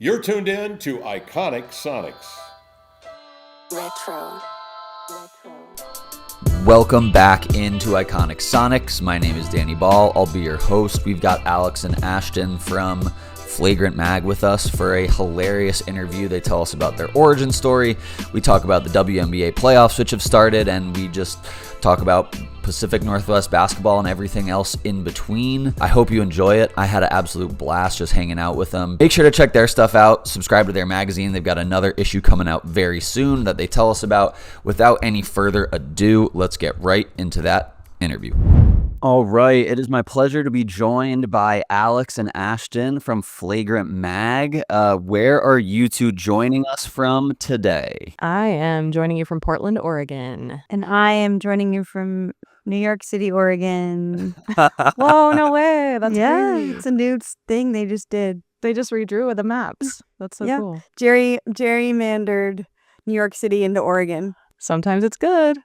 You're tuned in to Iconic Sonics. Retro. Welcome back into Iconic Sonics. My name is Danny Ball. I'll be your host. We've got Alex and Ashtyn from Flagrant Mag with us for a hilarious interview. They tell us about their origin story. We talk about the WNBA playoffs, which have started, and we just talk about Pacific Northwest basketball and everything else in between. I hope you enjoy it. I had an absolute blast just hanging out with them. Make sure to check their stuff out. Subscribe to their magazine. They've got another issue coming out very soon that they tell us about. Without any further ado, let's get right into that interview. All right, it is my pleasure to be joined by Alex and Ashtyn from Flagrant Mag. Where are you two joining us from today? I am joining you from Portland, Oregon. And I am joining you from New York City, Oregon. Whoa, no way. That's It's great. a new thing they just did. They just redrew with the maps. That's so cool. Gerrymandered New York City into Oregon. Sometimes it's good.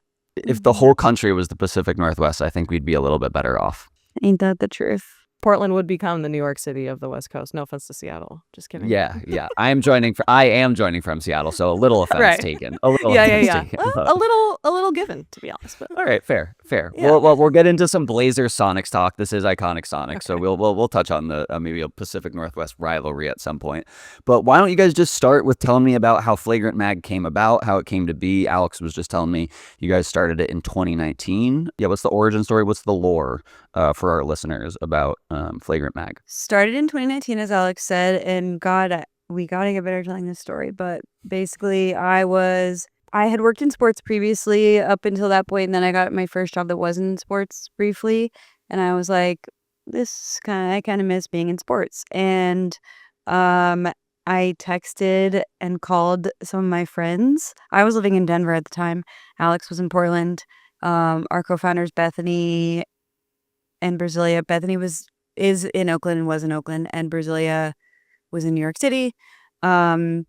If the whole country was the Pacific Northwest, I think we'd be a little bit better off. Ain't that the truth? Portland would become the New York City of the West Coast. No offense to Seattle. Just kidding. Yeah. I am joining from Seattle, so a little offense Right. taken. A little Yeah. offense taken. Well, a little given, to be honest. But All right, fair. Yeah. We'll get into some Blazer Sonics talk. This is Iconic Sonics, so we'll touch on the maybe a Pacific Northwest rivalry at some point. But why don't you guys just start with telling me about how Flagrant Mag came about, how it came to be? Alex was just telling me you guys started it in 2019. Yeah, what's the origin story? What's the lore for our listeners about Flagrant Mag? Started in 2019, as Alex said, and God, we gotta get better at telling this story. But basically, I had worked in sports previously up until that point, and then I got my first job that was in sports briefly, and I was like, I kind of miss being in sports. And I texted and called some of my friends. I was living in Denver at the time. Alex was in Portland. Our co-founders, Bethany and Brasilia. Bethany is in Oakland and was in Oakland, and Brasilia was in New York City. I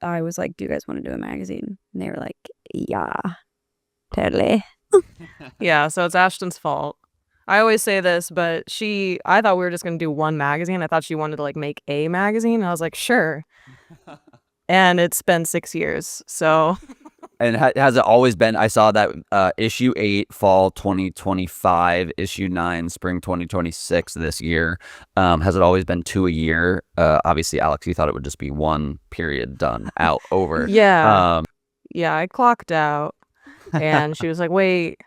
was like, do you guys want to do a magazine? And they were like, yeah, totally. yeah, so it's Ashtyn's fault. I always say this, but I thought we were just going to do one magazine. I thought she wanted to make a magazine. And I was like, sure. And it's been 6 years, so... And has it always been? I saw that issue 8, fall 2025, issue 9, spring 2026 this year. Has it always been 2 a year? Obviously, Alex, you thought it would just be one period, done, out, over. Yeah. I clocked out, and she was like, wait,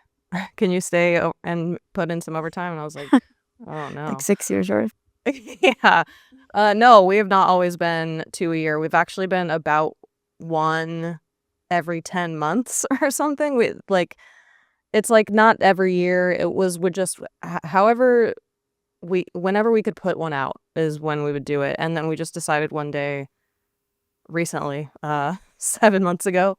can you stay and put in some overtime? And I was like, oh, no. Like 6 years worth. Yeah. No, we have not always been 2 a year. We've actually been about one every 10 months or something. It's not every year. It would just whenever we could put one out is when we would do it. And then we just decided one day recently, 7 months ago,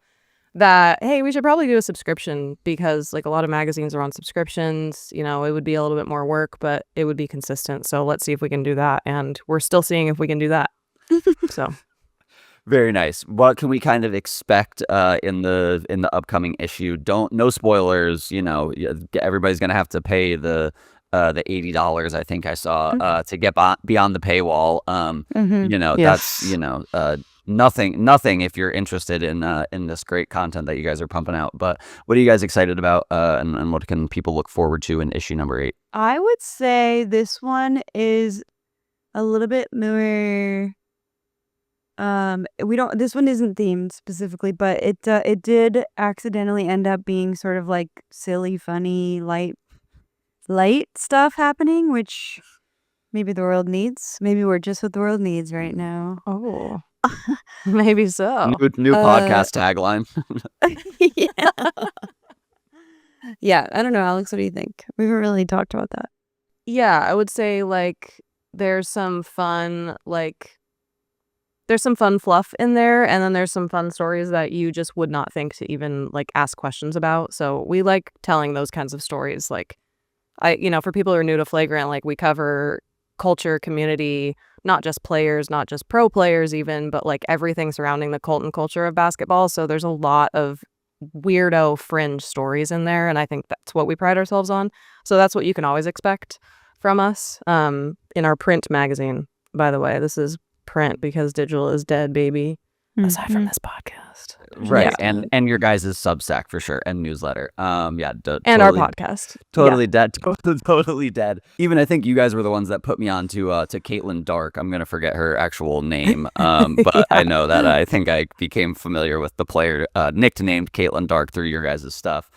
that hey, we should probably do a subscription, because a lot of magazines are on subscriptions. It would be a little bit more work, but it would be consistent. So let's see if we can do that, and we're still seeing if we can do that. So Very nice. What can we kind of expect in the upcoming issue? No spoilers. Everybody's gonna have to pay the $80 I think I saw to get beyond the paywall. That's nothing if you're interested in this great content that you guys are pumping out. But what are you guys excited about, and what can people look forward to in issue number 8? I would say this one is a little bit more. This one isn't themed specifically, but it did accidentally end up being sort of silly, funny, light stuff happening, which maybe the world needs. Maybe we're just what the world needs right now. oh, maybe so. New podcast tagline. Yeah. Yeah, I don't know, Alex, what do you think? We haven't really talked about that. Yeah, I would say there's some fun fluff in there, and then there's some fun stories that you just would not think to even ask questions about. So we like telling those kinds of stories. For people who are new to Flagrant, we cover culture, community, not just players, not just pro players even, but everything surrounding the cult and culture of basketball. So there's a lot of weirdo fringe stories in there, and I think that's what we pride ourselves on. So that's what you can always expect from us in our print magazine, by the way. This is print because digital is dead, baby. Aside from this podcast. Right. Yeah. And your guys' Substack for sure, and newsletter. And totally, our podcast. Totally dead. Totally dead. Even I think you guys were the ones that put me on to Caitlin Dark. I'm gonna forget her actual name. But I know that I think I became familiar with the player nicknamed Caitlin Dark through your guys' stuff.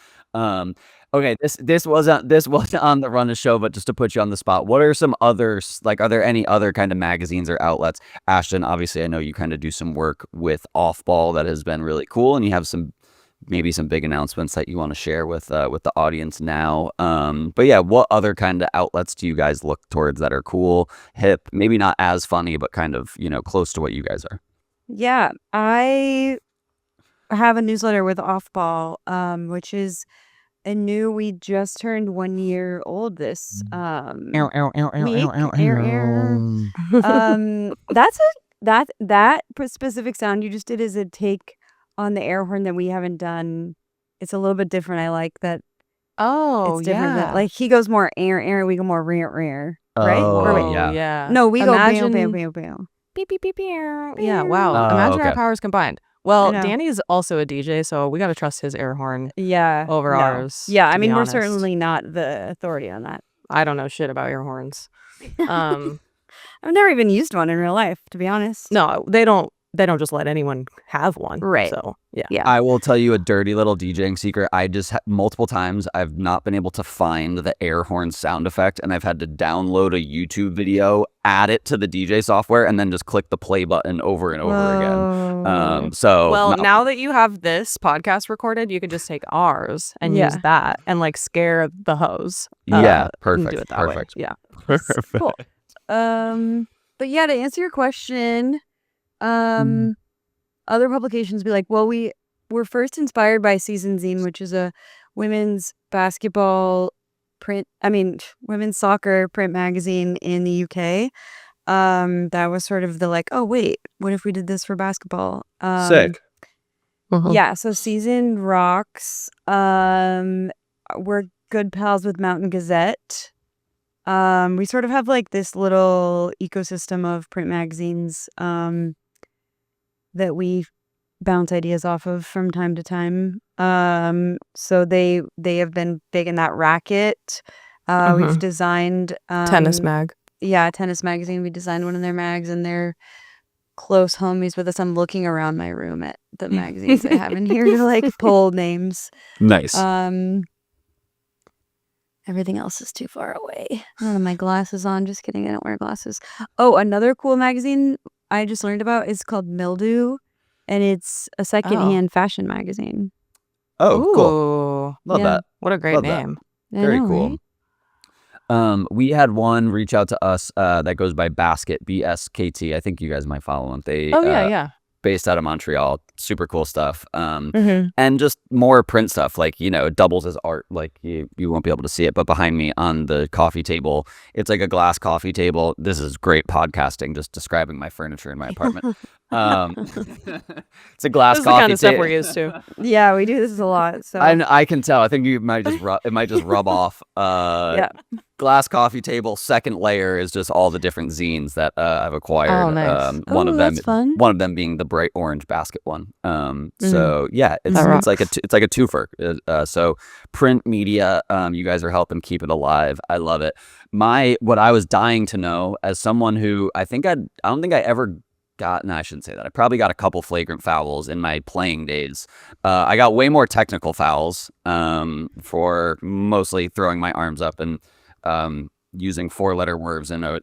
Okay, this wasn't on the Run of Show, but just to put you on the spot, what are some others, like, are there any other kind of magazines or outlets? Ashtyn, obviously, I know you kind of do some work with Off Ball that has been really cool, and you have maybe some big announcements that you want to share with the audience now. But yeah, what other kind of outlets do you guys look towards that are cool, hip, maybe not as funny, but kind of, close to what you guys are? Yeah, I have a newsletter with Off Ball, which is we just turned 1 year old this week. That specific sound you just did is a take on the air horn that we haven't done. It's a little bit different. I like that. Oh, it's different. yeah. Like he goes more air, we go more rear, right? Oh, Or wait, yeah. no, we Imagine- go bam. Beep, beep, beep, beep. Yeah, wow. Oh, Imagine okay. our powers combined. I Well, know. Danny's also a DJ, so we got to trust his air horn Yeah. over no. ours. Yeah, to I be mean, we're honest. certainly not the authority on that. I don't know shit about air horns. I've never even used one in real life, to be honest. No, they don't just let anyone have one. Right. So, yeah. Yeah. I will tell you a dirty little DJing secret. I just multiple times I've not been able to find the air horn sound effect, and I've had to download a YouTube video, add it to the DJ software, and then just click the play button over and over again. So Well, no. now that you have this podcast recorded, you could just take ours and Yeah. use that and like scare the hose. Yeah, and perfect. Do it that way. Perfect. Yeah. Perfect. Cool. But yeah, to answer your question, other publications be like, well, we were first inspired by Season Zine, which is a women's women's soccer print magazine in the UK. That was sort of the like, oh wait, what if we did this for basketball? Sick. Mhm. Yeah, so Season rocks. We're good pals with Mountain Gazette. We sort of have like this little ecosystem of print magazines that we bounce ideas off of from time to time. So they have been big in that racket. We've designed Tennis mag. Yeah, Tennis Magazine. We designed one of their mags, and they're close homies with us. I'm looking around my room at the magazines I have in here to like pull names. Nice. Everything else is too far away. I don't have my glasses on. Just kidding. I don't wear glasses. Oh, another cool magazine I just learned about is called Mildew, and it's a secondhand fashion magazine. Oh, cool. Ooh, Love Yeah. that. what a great Love that. name. I Very know, cool. right? We had one reach out to us that goes by Basket, BSKT. I think you guys might follow them. They Oh, yeah. based out of Montreal. Super cool stuff. Mhm. And just more print stuff, like, it doubles as art. Like, you won't be able to see it, but behind me on the coffee table, it's like a glass coffee table. This is great podcasting, just describing my furniture in my apartment. It's a glass This is the coffee kind of stuff table. we're used to. Yeah, we do this a lot. So I can tell. I think it might just rub off. Yeah. Glass coffee table. Second layer is just all the different zines that I've acquired. Oh, nice. One Oh, of them, that's fun. one of them being the bright orange basket one. So yeah, That it's like rocks. it's like a twofer. So print media, you guys are helping keep it alive. I love it. What I was dying to know as someone who I don't think I ever got, no, I shouldn't say that. I probably got a couple flagrant fouls in my playing days. I got way more technical fouls for mostly throwing my arms up and using 4-letter words in a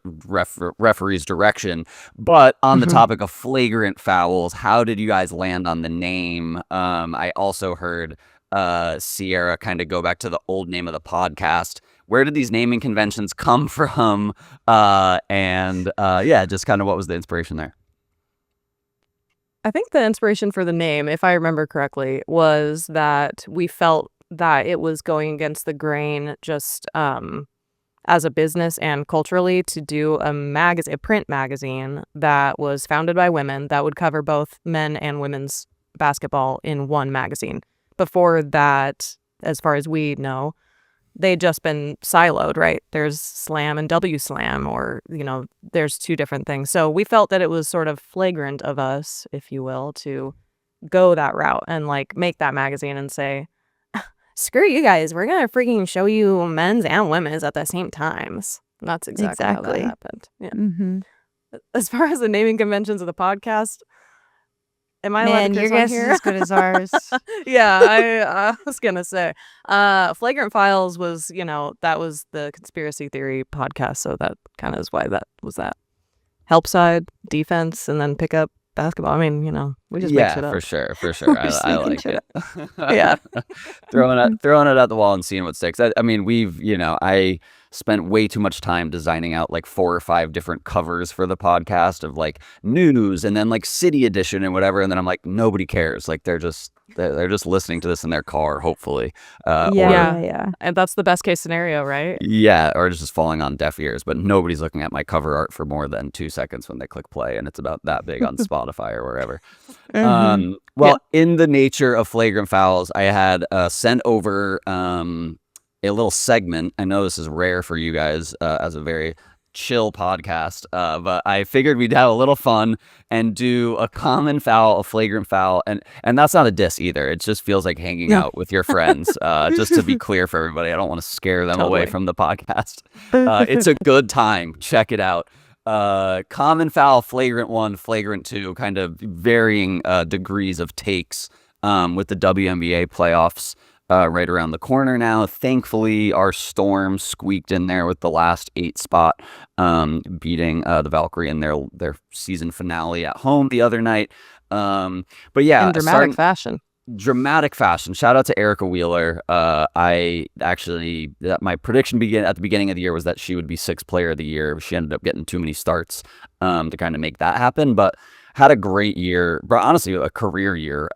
referee's direction. But on the topic of flagrant fouls, how did you guys land on the name? I also heard Sierra kind of go back to the old name of the podcast. Where did these naming conventions come from? Yeah, just kind of what was the inspiration there? I think the inspiration for the name, if I remember correctly, was that we felt that it was going against the grain just as a business and culturally to do a print magazine that was founded by women that would cover both men and women's basketball in one magazine. Before that, as far as we know, they'd just been siloed, right? There's slam and W slam, or, there's two different things. So we felt that it was sort of flagrant of us, if you will, to go that route and like make that magazine and say, screw you guys, we're gonna freaking show you men's and women's at the same times. And that's exactly how that happened. Yeah. Mm-hmm. As far as the naming conventions of the podcast, am I allowed to curse your on guess here? is as good as ours. Yeah, I was gonna say, Flagrant Files was, that was the conspiracy theory podcast, so that kind of is why that was that. Help side, defense, and then pick up basketball. I mean, we just mix it up. for sure. I like it. Yeah. throwing it at the wall and seeing what sticks. I mean, I spent way too much time designing out like 4 or 5 different covers for the podcast of like news and then like city edition and whatever, and then I'm like, nobody cares. Like they're just listening to this in their car, hopefully. Yeah. And that's the best case scenario, right? Yeah, or it's just falling on deaf ears, but nobody's looking at my cover art for more than 2 seconds when they click play, and it's about that big on Spotify or wherever. In the nature of Flagrant Fouls, I had sent over a little segment. I know this is rare for you guys as a very chill podcast, but I figured we'd have a little fun and do a common foul, a flagrant foul, and that's not a diss either. It just feels like hanging out with your friends. Just to be clear for everybody, I don't want to scare them away from the podcast. It's a good time. Check it out. Common foul, flagrant 1, flagrant 2, kind of varying degrees of takes with the WNBA playoffs right around the corner now. Thankfully, our Storm squeaked in there with the last 8 spot, beating the Valkyrie in their season finale at home the other night. But yeah, in dramatic fashion. Shout out to Erica Wheeler. I actually, my prediction at the beginning of the year was that she would be 6th player of the year. She ended up getting too many starts to kind of make that happen, but had a great year, but honestly a career year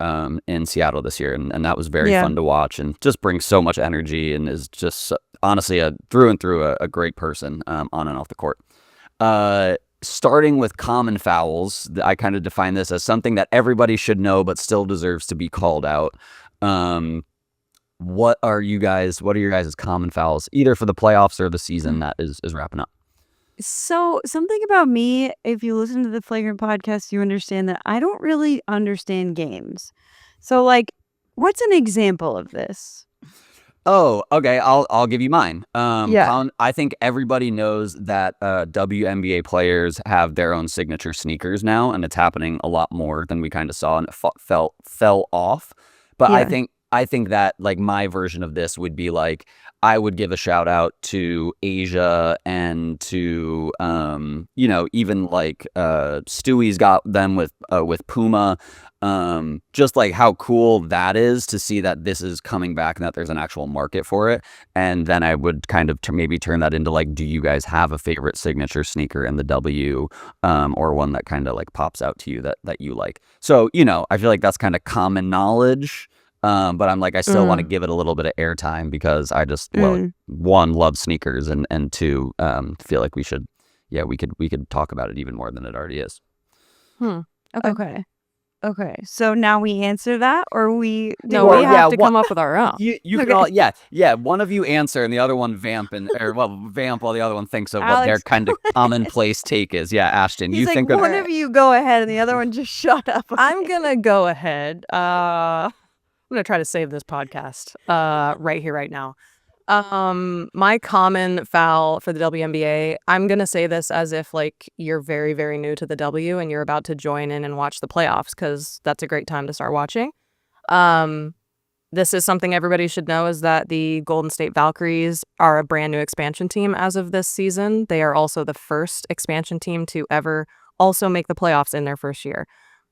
in Seattle this year, and that was very fun to watch, and just brings so much energy, and is just honestly through and through a great person on and off the court. Starting with common fouls, I kind of define this as something that everybody should know but still deserves to be called out. What are your guys' common fouls, either for the playoffs or the season that is wrapping up? So something about me, if you listen to the Flagrant podcast, you understand that I don't really understand games. So like, what's an example of this? Oh, okay. I'll give you mine. I think everybody knows that WNBA players have their own signature sneakers now, and it's happening a lot more than we kind of saw, and it fell off. But I think that like my version of this would be like, I would give a shout out to Asia and to even like Stewie's got them with Puma. Just like how cool that is to see that this is coming back and that there's an actual market for it. And then I would kind of maybe turn that into like, do you guys have a favorite signature sneaker in the W, or one that kind of like pops out to you that you like? So I feel like that's kind of common knowledge. But I'm like, I still want to give it a little bit of airtime because I just love sneakers, and 2, feel like we could talk about it even more than it already is. Okay. So now we answer that, or we have to come up with our own. You can all one of you answer and the other one vamp while the other one thinks of what their kind of commonplace take is. Yeah, Ashtyn, He's you like, think one of you go ahead and the other one just shut up. I'm gonna go ahead. I'm going to try to save this podcast right here, right now. My common foul for the WNBA, I'm going to say this as if like you're very, very new to the W and you're about to join in and watch the playoffs, because that's a great time to start watching. This is something everybody should know, is that the Golden State Valkyries are a brand new expansion team as of this season. They are also the first expansion team to ever also make the playoffs in their first year.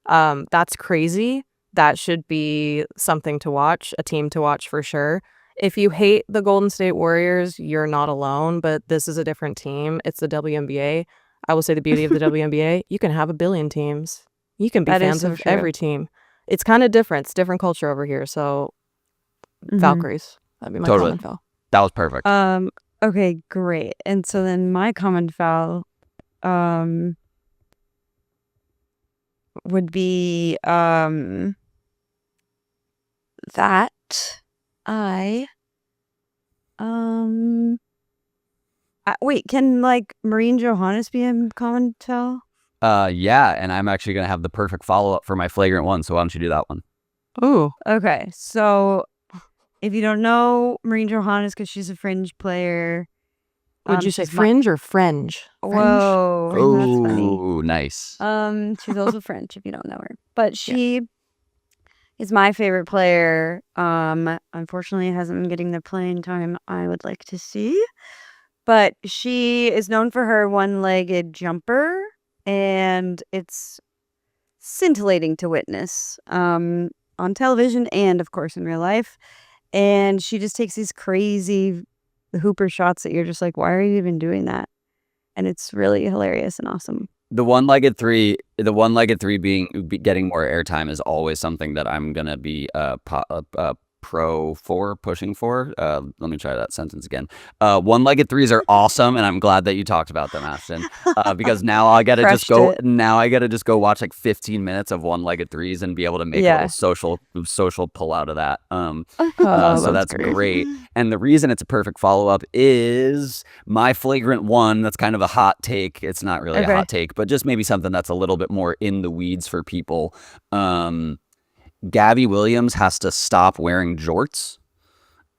That's crazy. That should be something to watch, a team to watch for sure. If you hate the Golden State Warriors, you're not alone, but this is a different team. It's the WNBA. I will say the beauty of the WNBA, you can have a billion teams. You can be fans of every team. It's kind of different. It's different culture over here. So Valkyries, that'd be my common foul. That was perfect. Okay, great. And so then my common foul would be that I Wait, can like Maureen Johannes be in Commentel? Yeah, and I'm actually gonna have the perfect follow-up for my flagrant one. So why don't you do that one? Ooh. Okay, so if you don't know Maureen Johannes, because she's a fringe player. Would you say she's fringe or fringe? Whoa, that's funny. Oh, nice. She's also French if you don't know her, but she is my favorite player. Unfortunately, hasn't been getting the playing time I would like to see, but she is known for her one-legged jumper, and it's scintillating to witness on television and, of course, in real life. And she just takes these crazy hooper shots that you're just like, why are you even doing that? And it's really hilarious and awesome. The one-legged three getting more airtime is always something that I'm gonna be pushing for. Let me try that sentence again. One-legged threes are awesome, and I'm glad that you talked about them, Ashtyn. Because now I gotta just go watch like 15 minutes of one-legged threes and be able to make a little social pull out of that. So that's great. And the reason it's a perfect follow-up is my flagrant one. That's kind of a hot take. It's not really a hot take, but just maybe something that's a little bit more in the weeds for people. Gabby Williams has to stop wearing jorts.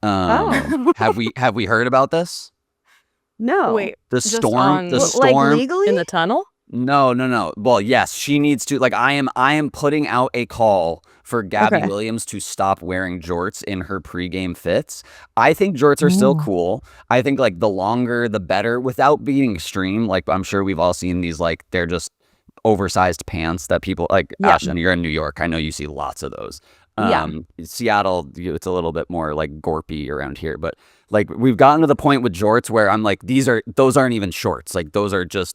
Have we heard about this? No. Wait, The storm. like legally in the tunnel? No. Well, yes, she needs to. Like, I am putting out a call for Gabby Williams to stop wearing jorts in her pregame fits. I think jorts are still cool. I think like the longer the better, without being extreme. Like, I'm sure we've all seen these. Like, they're just oversized pants that people like. Ashtyn, you're in New York. I know you see lots of those. Seattle, it's a little bit more like gorpy around here, but like we've gotten to the point with jorts where I'm like, those aren't even shorts. Like those are just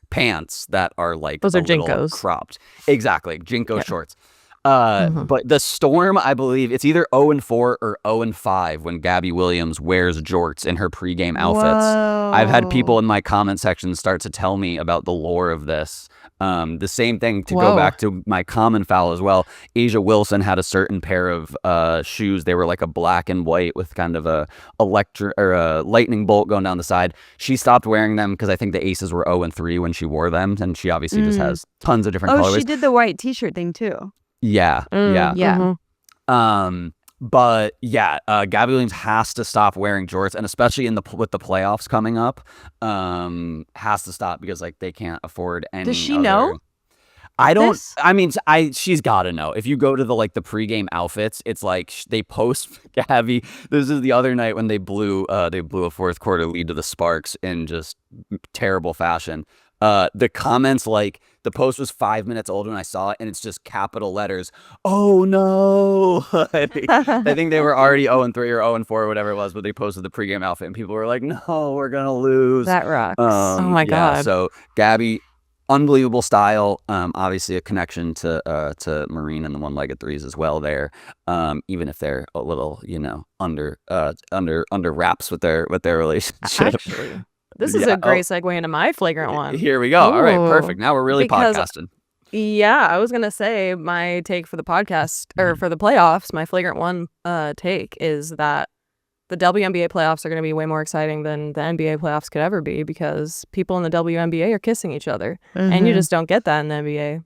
pants that are like those are JNCOs cropped. Exactly, JNCO shorts. But the Storm, I believe it's either 0-4 or 0-5 when Gabby Williams wears jorts in her pregame outfits. Whoa. I've had people in my comment section start to tell me about the lore of this. The same thing to go back to my common foul as well. Asia Wilson had a certain pair of shoes. They were like a black and white with kind of a lightning bolt going down the side. She stopped wearing them because I think the Aces were 0-3 when she wore them, and she obviously just has tons of different colorways. She did the white t-shirt thing too. Yeah. But yeah, Gabby Williams has to stop wearing jorts, and especially with the playoffs coming up, has to stop because like they can't afford any. Does she know? I don't. This? I mean, she's got to know. If you go to the pregame outfits, it's like they post Gabby. This is the other night when they blew a fourth quarter lead to the Sparks in just terrible fashion. The comments, like the post was 5 minutes old when I saw it, and it's just capital letters. Oh no! I think they were already 0-3 or 0-4 or whatever it was, but they posted the pregame outfit, and people were like, "No, we're gonna lose." That rocks. Oh my god! So Gabby, unbelievable style. Obviously a connection to Maureen and the one-legged threes as well. There, even if they're a little, under wraps with their relationship. Actually. This is a great segue into my flagrant one. Here we go. Ooh. All right, perfect. Now we're really podcasting. Yeah, I was going to say my take for the podcast, or for the playoffs, my flagrant one take is that the WNBA playoffs are going to be way more exciting than the NBA playoffs could ever be, because people in the WNBA are kissing each other. And you just don't get that in the NBA.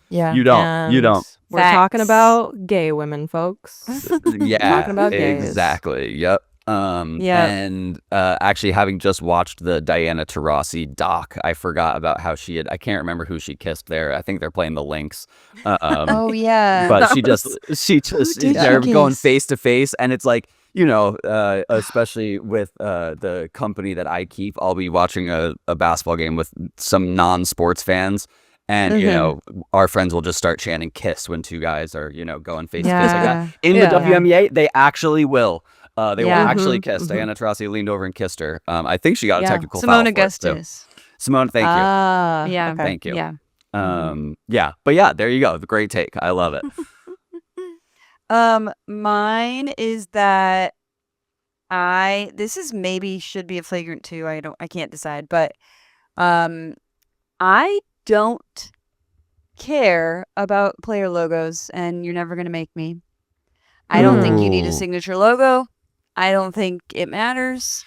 Yeah. You don't. We're talking about gay women, folks. Talking about gays. Exactly. Yep. And actually having just watched the Diana Taurasi doc, I forgot about how I can't remember who she kissed there. I think they're playing the Lynx. Oh yeah. But they're going face to face, and it's like, especially with the company that I keep, I'll be watching a basketball game with some non-sports fans. And, our friends will just start chanting "kiss" when two guys are, going face to face like that. In the WNBA, they actually will. They will actually kiss. Diana Taurasi leaned over and kissed her. I think she got a technical foul. Simone Augustus. Simone, thank you. Yeah. Okay. Thank you. Yeah. But yeah, there you go. The great take. I love it. Mine is that this is maybe should be a flagrant too. I can't decide, but I don't care about player logos, and you're never going to make me. I don't think you need a signature logo. I don't think it matters.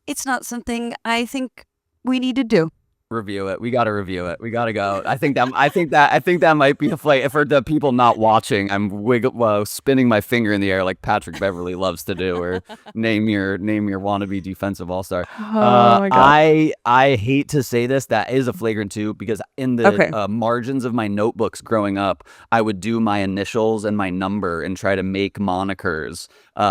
It's not something I think we need to do. Review it. We got to review it. We got to go. I think that might be a flight for the people not watching. I'm spinning my finger in the air like Patrick Beverly loves to do, or name your wannabe defensive all-star. Oh my God. I hate to say this, that is a flagrant 2, because in the margins of my notebooks growing up, I would do my initials and my number and try to make monikers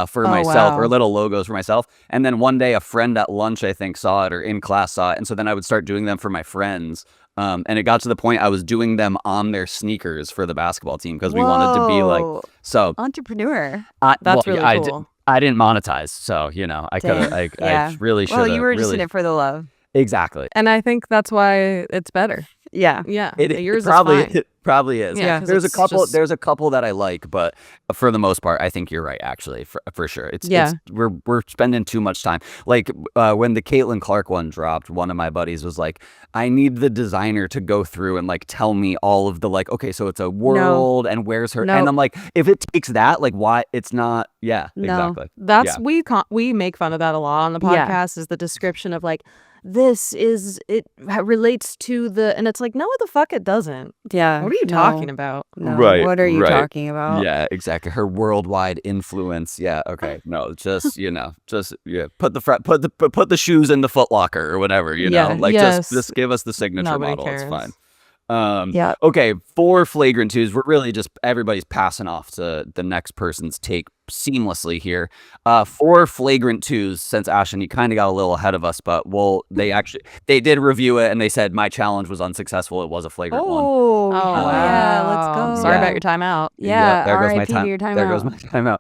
for myself, or little logos for myself. And then one day a friend at lunch, I think, saw it, or in class saw it. And so then I would start doing them for my friends. And it got to the point I was doing them on their sneakers for the basketball team, because we wanted to be like, so entrepreneur. That's really cool. I didn't monetize. So, you know, I could have, I really should have. Well, you were just in it for the love. Exactly. And I think that's why it's better. Yeah. Yeah. Yours probably is. Yeah. There's a couple that I like, but for the most part, I think you're right, actually, for sure. It's we're spending too much time. Like when the Caitlin Clark one dropped, one of my buddies was like, I need the designer to go through and like tell me all of the like, okay, so it's a world and where's her, and I'm like, if it takes that, like, why it's not, exactly. That's we make fun of that a lot on the podcast, is the description of like, it relates to the, and it's like, no, the fuck it doesn't. Yeah. What are you talking about? No. Right. What are you talking about? Yeah, exactly. Her worldwide influence. Yeah. Okay. No, just, put the shoes in the Foot Locker or whatever, just give us the signature Nobody model. cares. It's fine. Okay, for flagrant 2s, we're really just, everybody's passing off to the next person's take seamlessly here. For flagrant 2s, since Ashtyn, you kind of got a little ahead of us, but they did review it and they said my challenge was unsuccessful. It was a flagrant one. Oh, wow. Yeah, let's go. Sorry about your timeout. Yeah, there goes my RIP time. your timeout. There goes my timeout.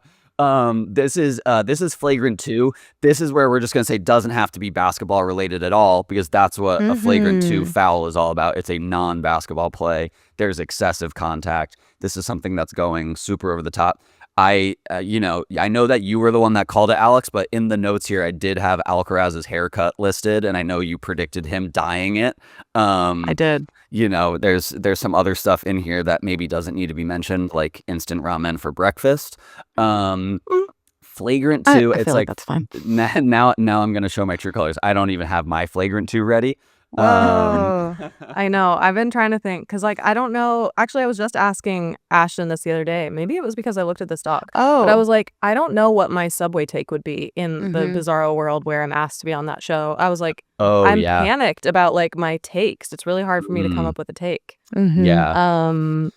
This is flagrant 2. This is where we're just going to say doesn't have to be basketball related at all, because that's what a flagrant 2 foul is all about. It's a non-basketball play. There's excessive contact. This is something that's going super over the top. I know that you were the one that called it, Alex, but in the notes here, I did have Alcaraz's haircut listed, and I know you predicted him dyeing it. I did. There's some other stuff in here that maybe doesn't need to be mentioned, like instant ramen for breakfast. Flagrant 2, I it's feel like that's fine. Now I'm gonna show my true colors. I don't even have my flagrant 2 ready. Whoa. I know. I've been trying to think, because like, I don't know. Actually, I was just asking Ashtyn this the other day. Maybe it was because I looked at this doc. But I was like, I don't know what my Subway take would be in the bizarro world where I'm asked to be on that show. I was like, I'm panicked about like my takes. It's really hard for me to come up with a take. Yeah.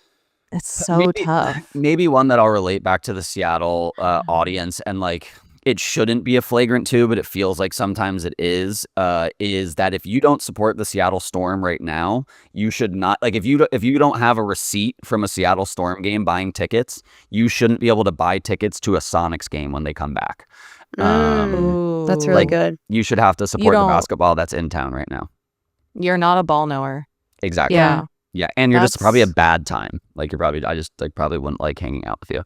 It's so tough. Maybe one that I'll relate back to the Seattle audience, and like, it shouldn't be a flagrant 2, but it feels like sometimes it is that if you don't support the Seattle Storm right now, you should not, like, if you don't have a receipt from a Seattle Storm game buying tickets, you shouldn't be able to buy tickets to a Sonics game when they come back. That's really good. You should have to support the basketball that's in town right now. You're not a ball knower. Exactly. Yeah, and you're just probably a bad time. Like, I just like probably wouldn't like hanging out with you.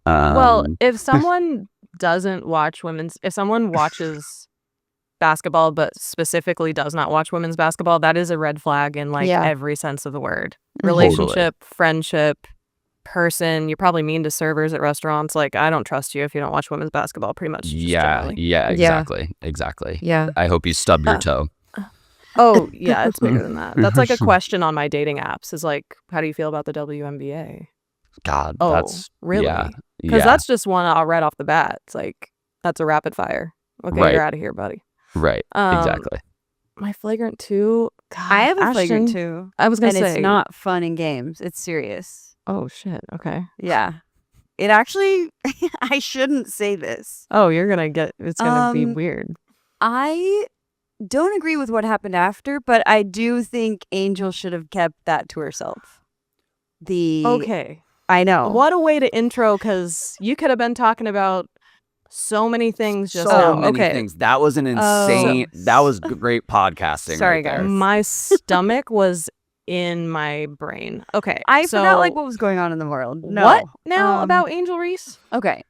Well, if someone if someone watches basketball but specifically does not watch women's basketball, that is a red flag in like every sense of the word. Relationship, friendship, person. You're probably mean to servers at restaurants. Like, I don't trust you if you don't watch women's basketball, pretty much. Exactly. Yeah. I hope you stub your toe. Oh, yeah, it's bigger than that. That's like a question on my dating apps, is like, how do you feel about the WNBA? God, that's really? Yeah. Because that's just one right off the bat. It's like, that's a rapid fire. Okay, you're out of here, buddy. Right. Exactly. My flagrant 2. God, I have a Ashtyn, flagrant 2. I was gonna say, it's not fun and games. It's serious. Oh shit. Okay. Yeah. It actually, I shouldn't say this. Oh, it's gonna be weird. I don't agree with what happened after, but I do think Angel should have kept that to herself. Okay. I know. What a way to intro, because you could have been talking about so many things just now. So many things. That was an insane, that was great podcasting. Sorry, right there. guys. My stomach was in my brain. Okay. I forgot like what was going on in the world. No. What now about Angel Reese? Okay.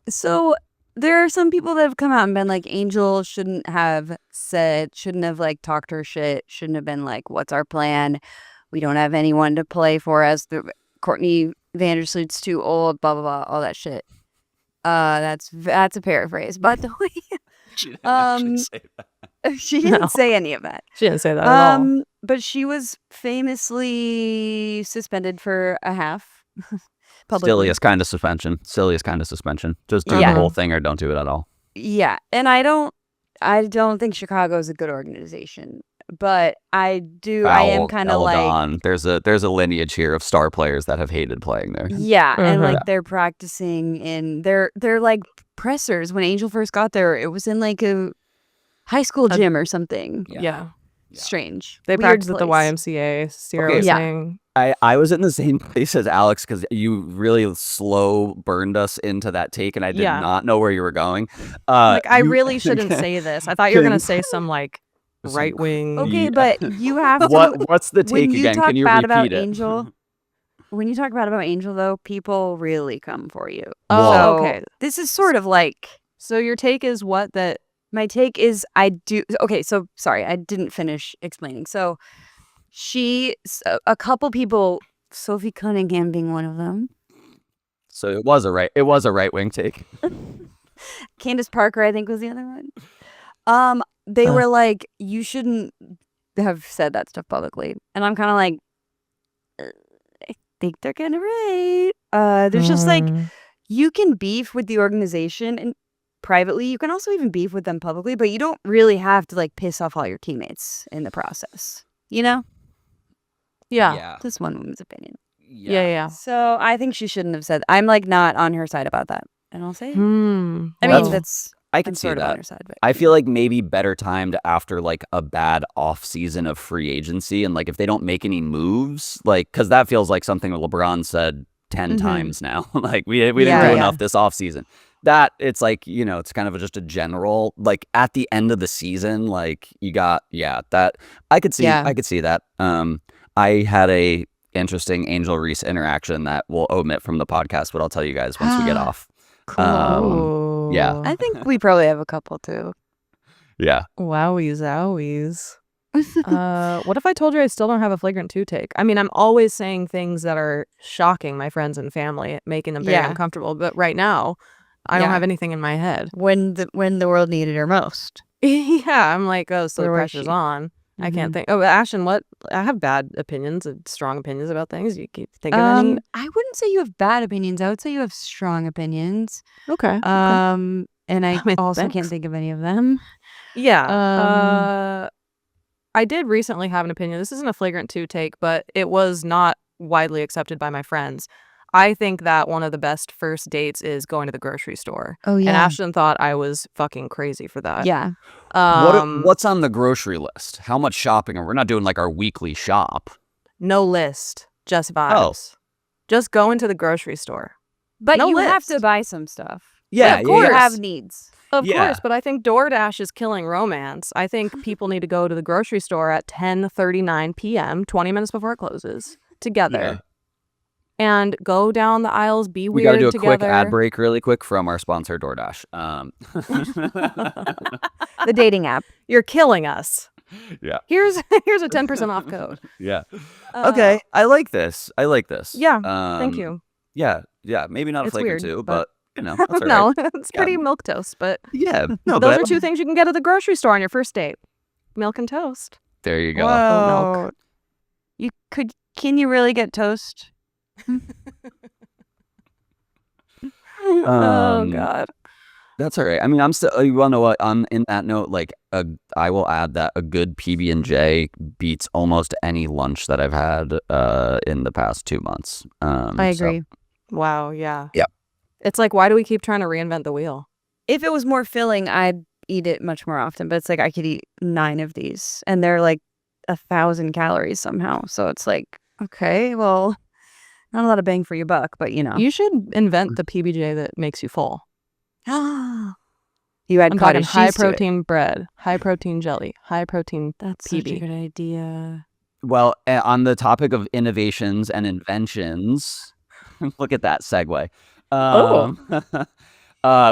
So there are some people that have come out and been like, Angel shouldn't have like talked her shit, shouldn't have been like, what's our plan? We don't have anyone to play for us. Courtney Vandersloot's too old, blah, blah, blah, all that shit. That's a paraphrase, by the way. She didn't actually say that. She didn't No. say any of that. She didn't say that at all. But she was famously suspended for a half. Publicly. Silliest kind of suspension. Just do Yeah. the whole thing or don't do it at all. Yeah, and I don't think Chicago is a good organization, but I am kind of like, on. There's a lineage here of star players that have hated playing there. yeah, and like Yeah. they're practicing in they're like pressers. When Angel first got there, it was in like a high school gym or something. Yeah. Strange. They Weird practice at the place. YMCA. Sierra Okay. was Yeah. saying. I was in the same place as Alex because you really slow burned us into that take, and I did Yeah. not know where you were going. Like, I you- really shouldn't say this. I thought you were going to Can- say some, like, Some right wing. Okay, Yeah. but you have to. What's the when take you again? talk Can you bad repeat about it? Angel, when you talk bad about Angel, though, people really come for you. Oh, So, okay. This is sort of like. So your take is what? That My take is okay, so sorry, I didn't finish explaining. So a couple people, Sophie Cunningham being one of them, So it was a right wing take. Candace Parker, I think, was the other one. They were like, you shouldn't have said that stuff publicly. And I'm kind of like, I think they're kind of right. There's just like, you can beef with the organization and privately, you can also even beef with them publicly, but you don't really have to like piss off all your teammates in the process, you know? yeah. Just one woman's opinion. Yeah. So I think she shouldn't have said. I'm like not on her side about that, and I'll say. I mean, That's- I can I'm see sort of on that. her side, but I feel like maybe better timed after like a bad off season of free agency, and like if they don't make any moves, like because that feels like something that LeBron said 10 times now. Like we didn't Yeah, do yeah. enough this off season. That it's like it's kind of just a general like at the end of the season, like you got that I could see that. I had a interesting Angel Reese interaction that we'll omit from the podcast, but I'll tell you guys once we get off. Cool. yeah. I think we probably have a couple too. Yeah. Wowies, owies. What if I told you I still don't have a flagrant 2 take? I mean, I'm always saying things that are shocking my friends and family, making them very Yeah. uncomfortable. But right now, I don't Yeah. have anything in my head. When the world needed her most. Yeah, I'm like, oh, so the Where was pressure's she? on. I can't Mhm. think. Oh, Ashton, what? I have bad opinions and strong opinions about things. You keep think of any? I wouldn't say you have bad opinions. I would say you have strong opinions. Okay. And I mean, also can't thanks. think of any of them. Yeah. I did recently have an opinion. This isn't a flagrant 2 take, but it was not widely accepted by my friends. I think that one of the best first dates is going to the grocery store. Oh And Ashton thought I was fucking crazy for that. Yeah. What's on the grocery list? How much shopping? We're not doing like our weekly shop. No list, just vibes. Just go into the grocery store. But No you have to list. buy some stuff. Yeah, of You course. have needs. Of Yeah. course, but I think DoorDash is killing romance. I think people need to go to the grocery store at 10:39 p.m., 20 minutes before it closes, together. Yeah. And go down the aisles, be We got to weird do a together. quick ad break really quick from our sponsor, DoorDash. The dating app. You're killing us. Yeah. Here's a 10% off code. Yeah. Uh, Okay. I like this. Yeah. Thank you. Yeah. Yeah. Maybe not a It's flagrant weird, 2, but- but that's all right. No, it's Yeah. pretty milquetoast, but Yeah. No, those but are 2 things you can get at the grocery store on your first date. Milk and toast. there you go. milk. Can you really get toast? Oh Um, God. That's all right. I mean, I'm still. You want to know what? On in that note, like, I will add that a good PB&J beats almost any lunch that I've had in the past 2 months. I so- agree. Wow. Yeah. Yeah. It's like, why do we keep trying to reinvent the wheel? If it was more filling, I'd eat it much more often. But it's like I could eat 9 of these, and they're like 1,000 calories somehow. So it's like, okay, well, not a lot of bang for your buck, but you know. You should invent the PBJ that makes you full. You add I'm talking cottage high cheese to it. protein bread, high protein jelly, high protein. That's such a PB. good idea. Well, on the topic of innovations and inventions, look at that segue.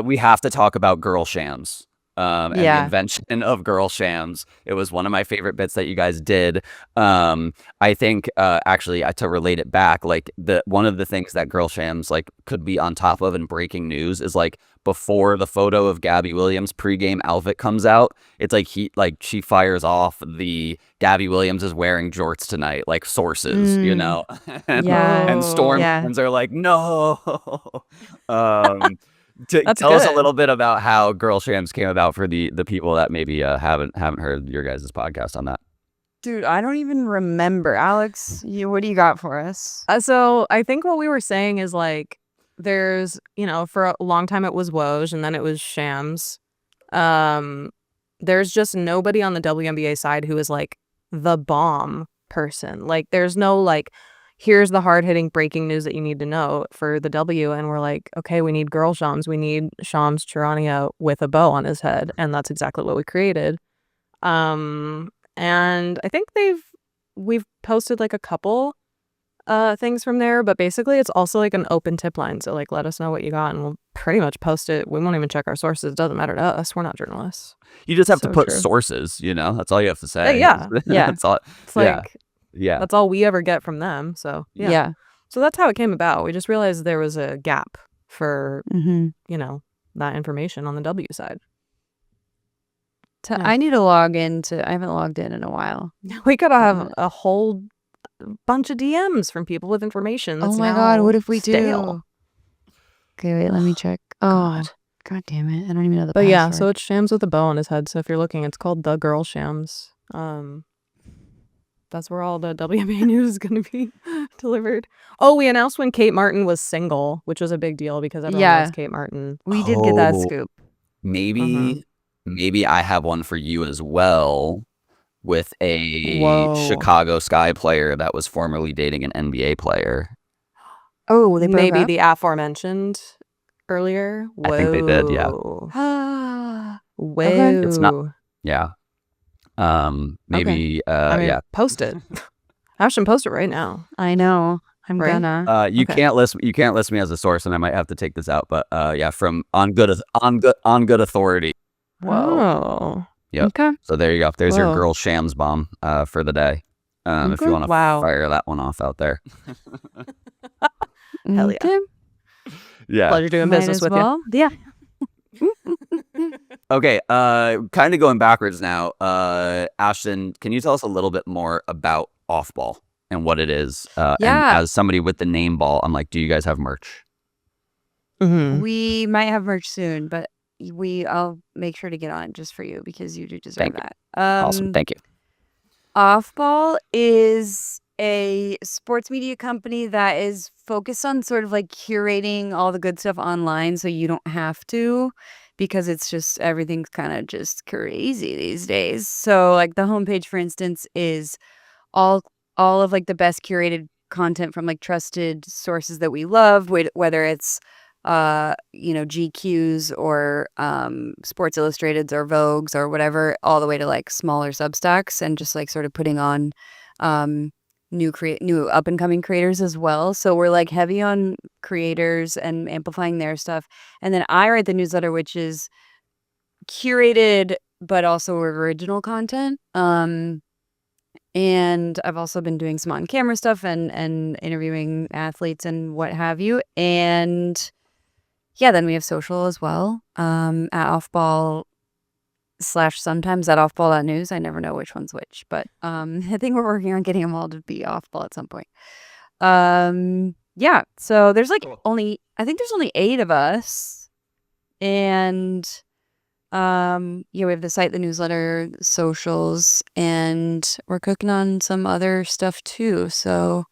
We have to talk about girl shams. and the Yeah. invention of girl shams. It was one of my favorite bits that you guys did. I think actually to relate it back, like one of the things that girl shams like could be on top of in breaking news is like before the photo of Gabby Williams pregame outfit comes out, it's like she fires off the Gabby Williams is wearing jorts tonight, like sources, you know, Yeah. and Storm Yeah. fans are like, no. That's Tell us a good. little bit about how girl shams came about for the people that maybe haven't heard your guys' podcast on that. Dude, I don't even remember. Alex, what do you got for us? So I think what we were saying is like there's, for a long time it was Woj and then it was Shams. There's just nobody on the WNBA side who is like the bomb person. Like there's no like, here's the hard-hitting breaking news that you need to know for the W. And we're like, okay, we need girl Shams. We need Shams Charania with a bow on his head. And that's exactly what we created. And I think we've posted like a couple things from there, but basically it's also like an open tip line. So like let us know what you got and we'll pretty much post it. We won't even check our sources. It doesn't matter to us. We're not journalists. You just have to So put true. sources, that's all you have to say. Yeah. That's all. It's like Yeah. that's all we ever get from them. So Yeah. So that's how it came about. We just realized there was a gap for that information on the W side. I need to log into. I haven't logged in a while. We could have a whole bunch of DMs from people with information. That's Oh my now God, what if we stale. do? Okay, wait, let me check. Oh, God damn it. I don't even know the But password. yeah, so it's Shams with a bow on his head. So if you're looking, it's called The Girl Shams. That's where all the WNBA news is going to be delivered. Oh, we announced when Kate Martin was single, which was a big deal because everyone loves Kate Martin. We did get that Oh. scoop. Maybe I have one for you as well with a Whoa. Chicago Sky player that was formerly dating an NBA player. Oh, they broke Maybe up? the aforementioned earlier. I think they did, yeah. Whoa. Ah. Whoa. It's not- Yeah. Maybe yeah. Post it. Ashtyn, post it right now. I know. I'm Right? gonna. You Okay. can't list me as a source, and I might have to take this out. But yeah, from on good authority. Whoa. Yep. Okay. So there you go. There's your Whoa. girl shams bomb for the day. If you want to Wow. fire that one off out there. Hell yeah. Okay. Yeah. Pleasure doing Might business as with well. Yeah. Okay. Kind of going backwards now. Ashtyn, can you tell us a little bit more about off ball and what it is? And Yeah. as somebody with the name ball, I'm like, do you guys have merch? Mm-hmm. We might have merch soon, but I'll make sure to get on it just for you because you do deserve Thank you. that. Awesome. Thank you. Off Ball is a sports media company that is focused on sort of like curating all the good stuff online so you don't have to, because it's just everything's kind of just crazy these days. So like the homepage, for instance, is all of like the best curated content from like trusted sources that we love, whether it's GQs or Sports Illustrateds or Vogues or whatever, all the way to like smaller Substacks, and just like sort of putting on new up and coming creators as well. So we're like heavy on creators and amplifying their stuff. And then I write the newsletter, which is curated but also original content. And I've also been doing some on camera stuff and interviewing athletes and what have you. And yeah, then we have social as well, at offball / sometimes at offball.news. I never know which one's which, but I think we're working on getting them all to be offball at some point. Yeah, so there's like only 8 of us, and we have the site, the newsletter, socials, and we're cooking on some other stuff too. So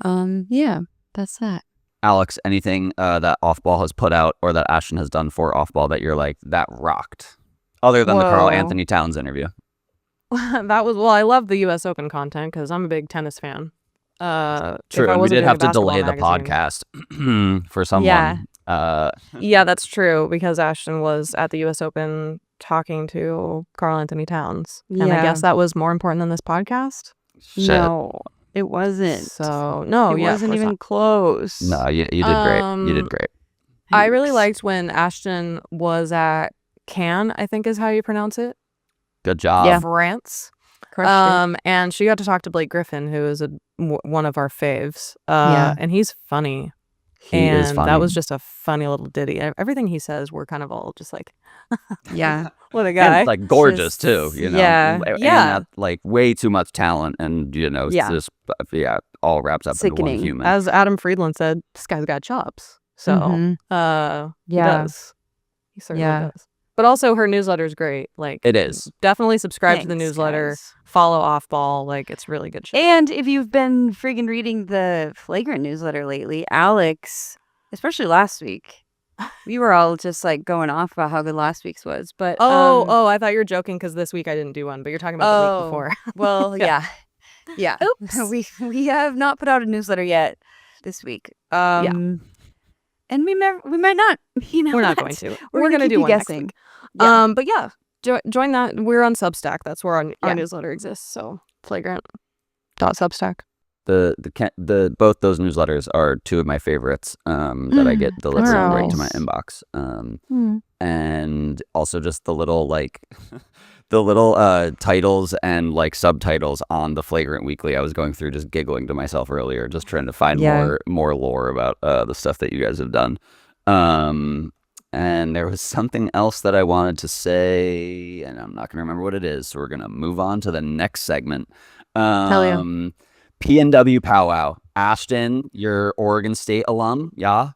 yeah, that's that. Alex, anything that Offball has put out or that Ashtyn has done for Offball that you're like, that rocked? Other than the Carl Whoa. Anthony Towns interview. That was, well, I love the U.S. Open content because I'm a big tennis fan. True, if I and we wasn't did doing have a to basketball delay the magazine- podcast for someone. Yeah. Yeah, that's true because Ashtyn was at the U.S. Open talking to Carl Anthony Towns. And I Yeah. guess that was more important than this podcast. Shit. No, it wasn't. So, no, it yeah, of wasn't course even not. close. No, you did great. You did great. I really Thanks. liked when Ashtyn was at Can, I think is how you pronounce it. Good job. Yeah. France. Crushed it. And she got to talk to Blake Griffin, who is one of our faves. Yeah. And he's funny. He is And funny. that was just a funny little ditty. Everything he says, we're kind of all just like, Yeah. what a guy. And, like, gorgeous Just- too, you know. yeah. And Yeah. that, like, way too much talent, and you know, it's Yeah. just all wraps up into Sickening. one human. As Adam Friedland said, this guy's got chops. So Mhm. he Yeah. does. He certainly Yeah. does. But also her newsletter is great. Like, It is. definitely subscribe to the Thanks, newsletter. guys. Follow Off Ball. Like, it's really good shit. And if you've been friggin' reading the Flagrant newsletter lately, Alex, especially last week, we were all just like going off about how good last week's was. But Oh, I thought you were joking because this week I didn't do one, but you're talking about the week before. well, Yeah. yeah. Oops. We have not put out a newsletter yet this week. And we might not. You know, We're not what? going to. We're We're gonna going to keep do you one guessing. next week. Yeah. But yeah, join that. We're on Substack. That's where our Yeah. newsletter exists. So flagrant.substack. The both those newsletters are two of my favorites that I get delivered right to my inbox. And also just the little titles and like subtitles on the Flagrant Weekly. I was going through just giggling to myself earlier, just trying to find Yeah. more lore about the stuff that you guys have done. And there was something else that I wanted to say, and I'm not going to remember what it is. So we're going to move on to the next segment. Hell yeah. PNW Powwow. Ashtyn, you're Oregon State alum, yeah?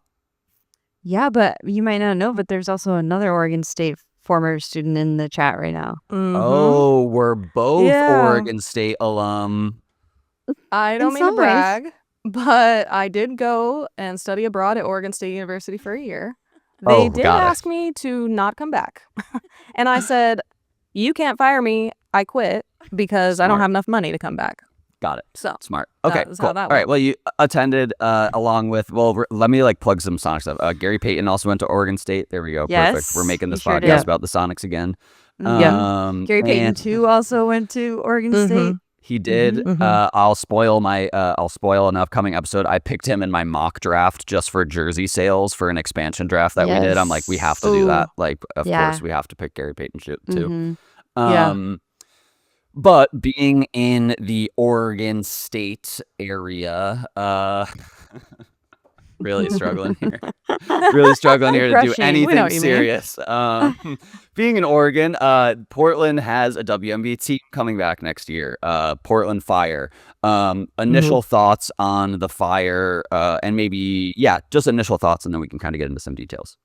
Yeah, but you might not know, but there's also another Oregon State former student in the chat right now. Oh, we're both Yeah. Oregon State alum. I don't In mean to some ways. brag, but I did go and study abroad at Oregon State University for a year. Oh, They did got it. ask me to not come back. And I said, you can't fire me. I quit because I don't Smart. have enough money to come back. Got it. So Smart. that Okay, was cool. how that All right, went. well, you attended along with, let me like plug some Sonic stuff. Gary Payton also went to Oregon State. There we go. Perfect. Yes, We're making he this sure podcast did. about the Sonics again. Yeah. Gary Payton and too also went to Oregon State. He did. Mhm. I'll spoil an upcoming episode. I picked him in my mock draft just for jersey sales for an expansion draft that we did. I'm like, we have to do Ooh. that. Like, of Yeah. course, we have to pick Gary Payton too. Mhm. Yeah. But being in the Oregon State area, really struggling here. Really struggling here to do Refreshing. We know anything what you mean. serious. Being in Oregon, Portland has a WNBA team coming back next year. Portland Fire. Initial thoughts on the Fire, and maybe just initial thoughts, and then we can kind of get into some details.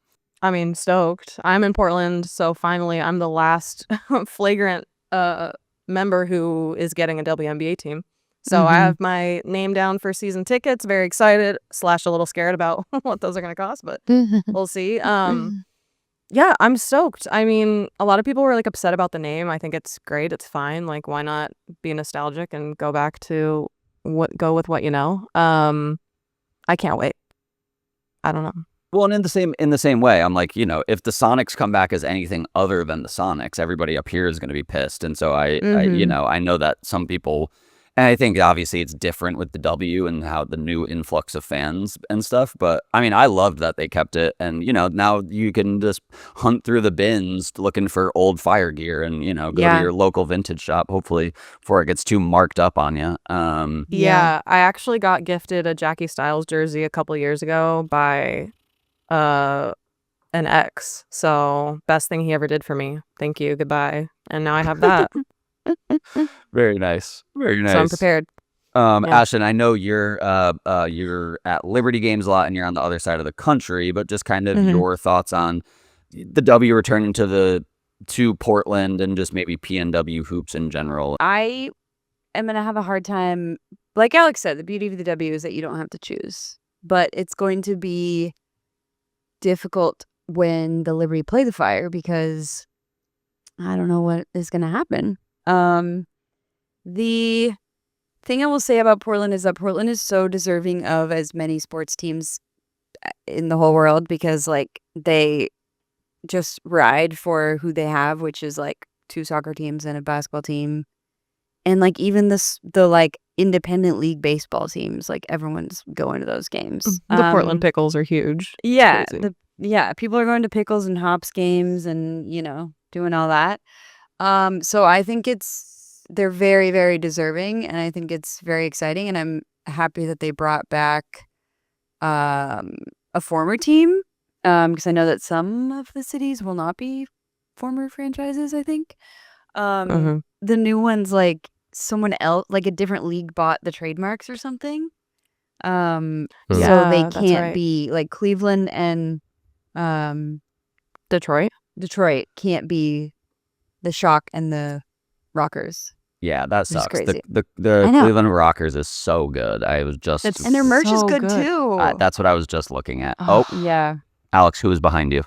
I mean, stoked. I'm in Portland, so finally I'm the last Flagrant member who is getting a WNBA team. So I have my name down for season tickets. Very excited / a little scared about what those are going to cost, but we'll see. Yeah, I'm stoked. I mean, a lot of people were like upset about the name. I think it's great. It's fine. Like, why not be nostalgic and go back to go with what you know? I can't wait. I don't know. Well, and in the same way, I'm like, if the Sonics come back as anything other than the Sonics, everybody up here is going to be pissed. And so I know that some people, and I think obviously it's different with the W and how the new influx of fans and stuff. But I mean, I loved that they kept it. And, now you can just hunt through the bins looking for old Fire gear and, go to your local vintage shop, hopefully before it gets too marked up on you. Yeah, I actually got gifted a Jackie Styles jersey a couple years ago by an ex. So best thing he ever did for me. Thank you. Goodbye. And now I have that. Very nice. Very nice. So I'm prepared. Ashtyn, I know you're at Liberty games a lot and you're on the other side of the country, but just kind of your thoughts on the W returning to Portland and just maybe PNW hoops in general. I am going to have a hard time. Like Alex said, the beauty of the W is that you don't have to choose. But it's going to be difficult when the Liberty play the Fire because I don't know what is going to happen. The thing I will say about Portland is that Portland is so deserving of as many sports teams in the whole world because like they just ride for who they have, which is like 2 soccer teams and a basketball team. And like even the like independent league baseball teams, like everyone's going to those games. The Portland Pickles are huge. Yeah, Crazy. the people are going to Pickles and Hops games and, doing all that. So I think they're very, very deserving, and I think it's very exciting, and I'm happy that they brought back a former team, because I know that some of the cities will not be former franchises, I think. The new ones, like someone else, like a different league bought the trademarks or something. So they that's can't right. be like Cleveland and Detroit. Detroit can't be the Shock and the Rockers. Yeah, that is sucks. crazy. The I know. Cleveland Rockers is so good. I was just And their merch is so good good. too. that's what I was just looking at. Oh, Yeah. Alex, who is behind you?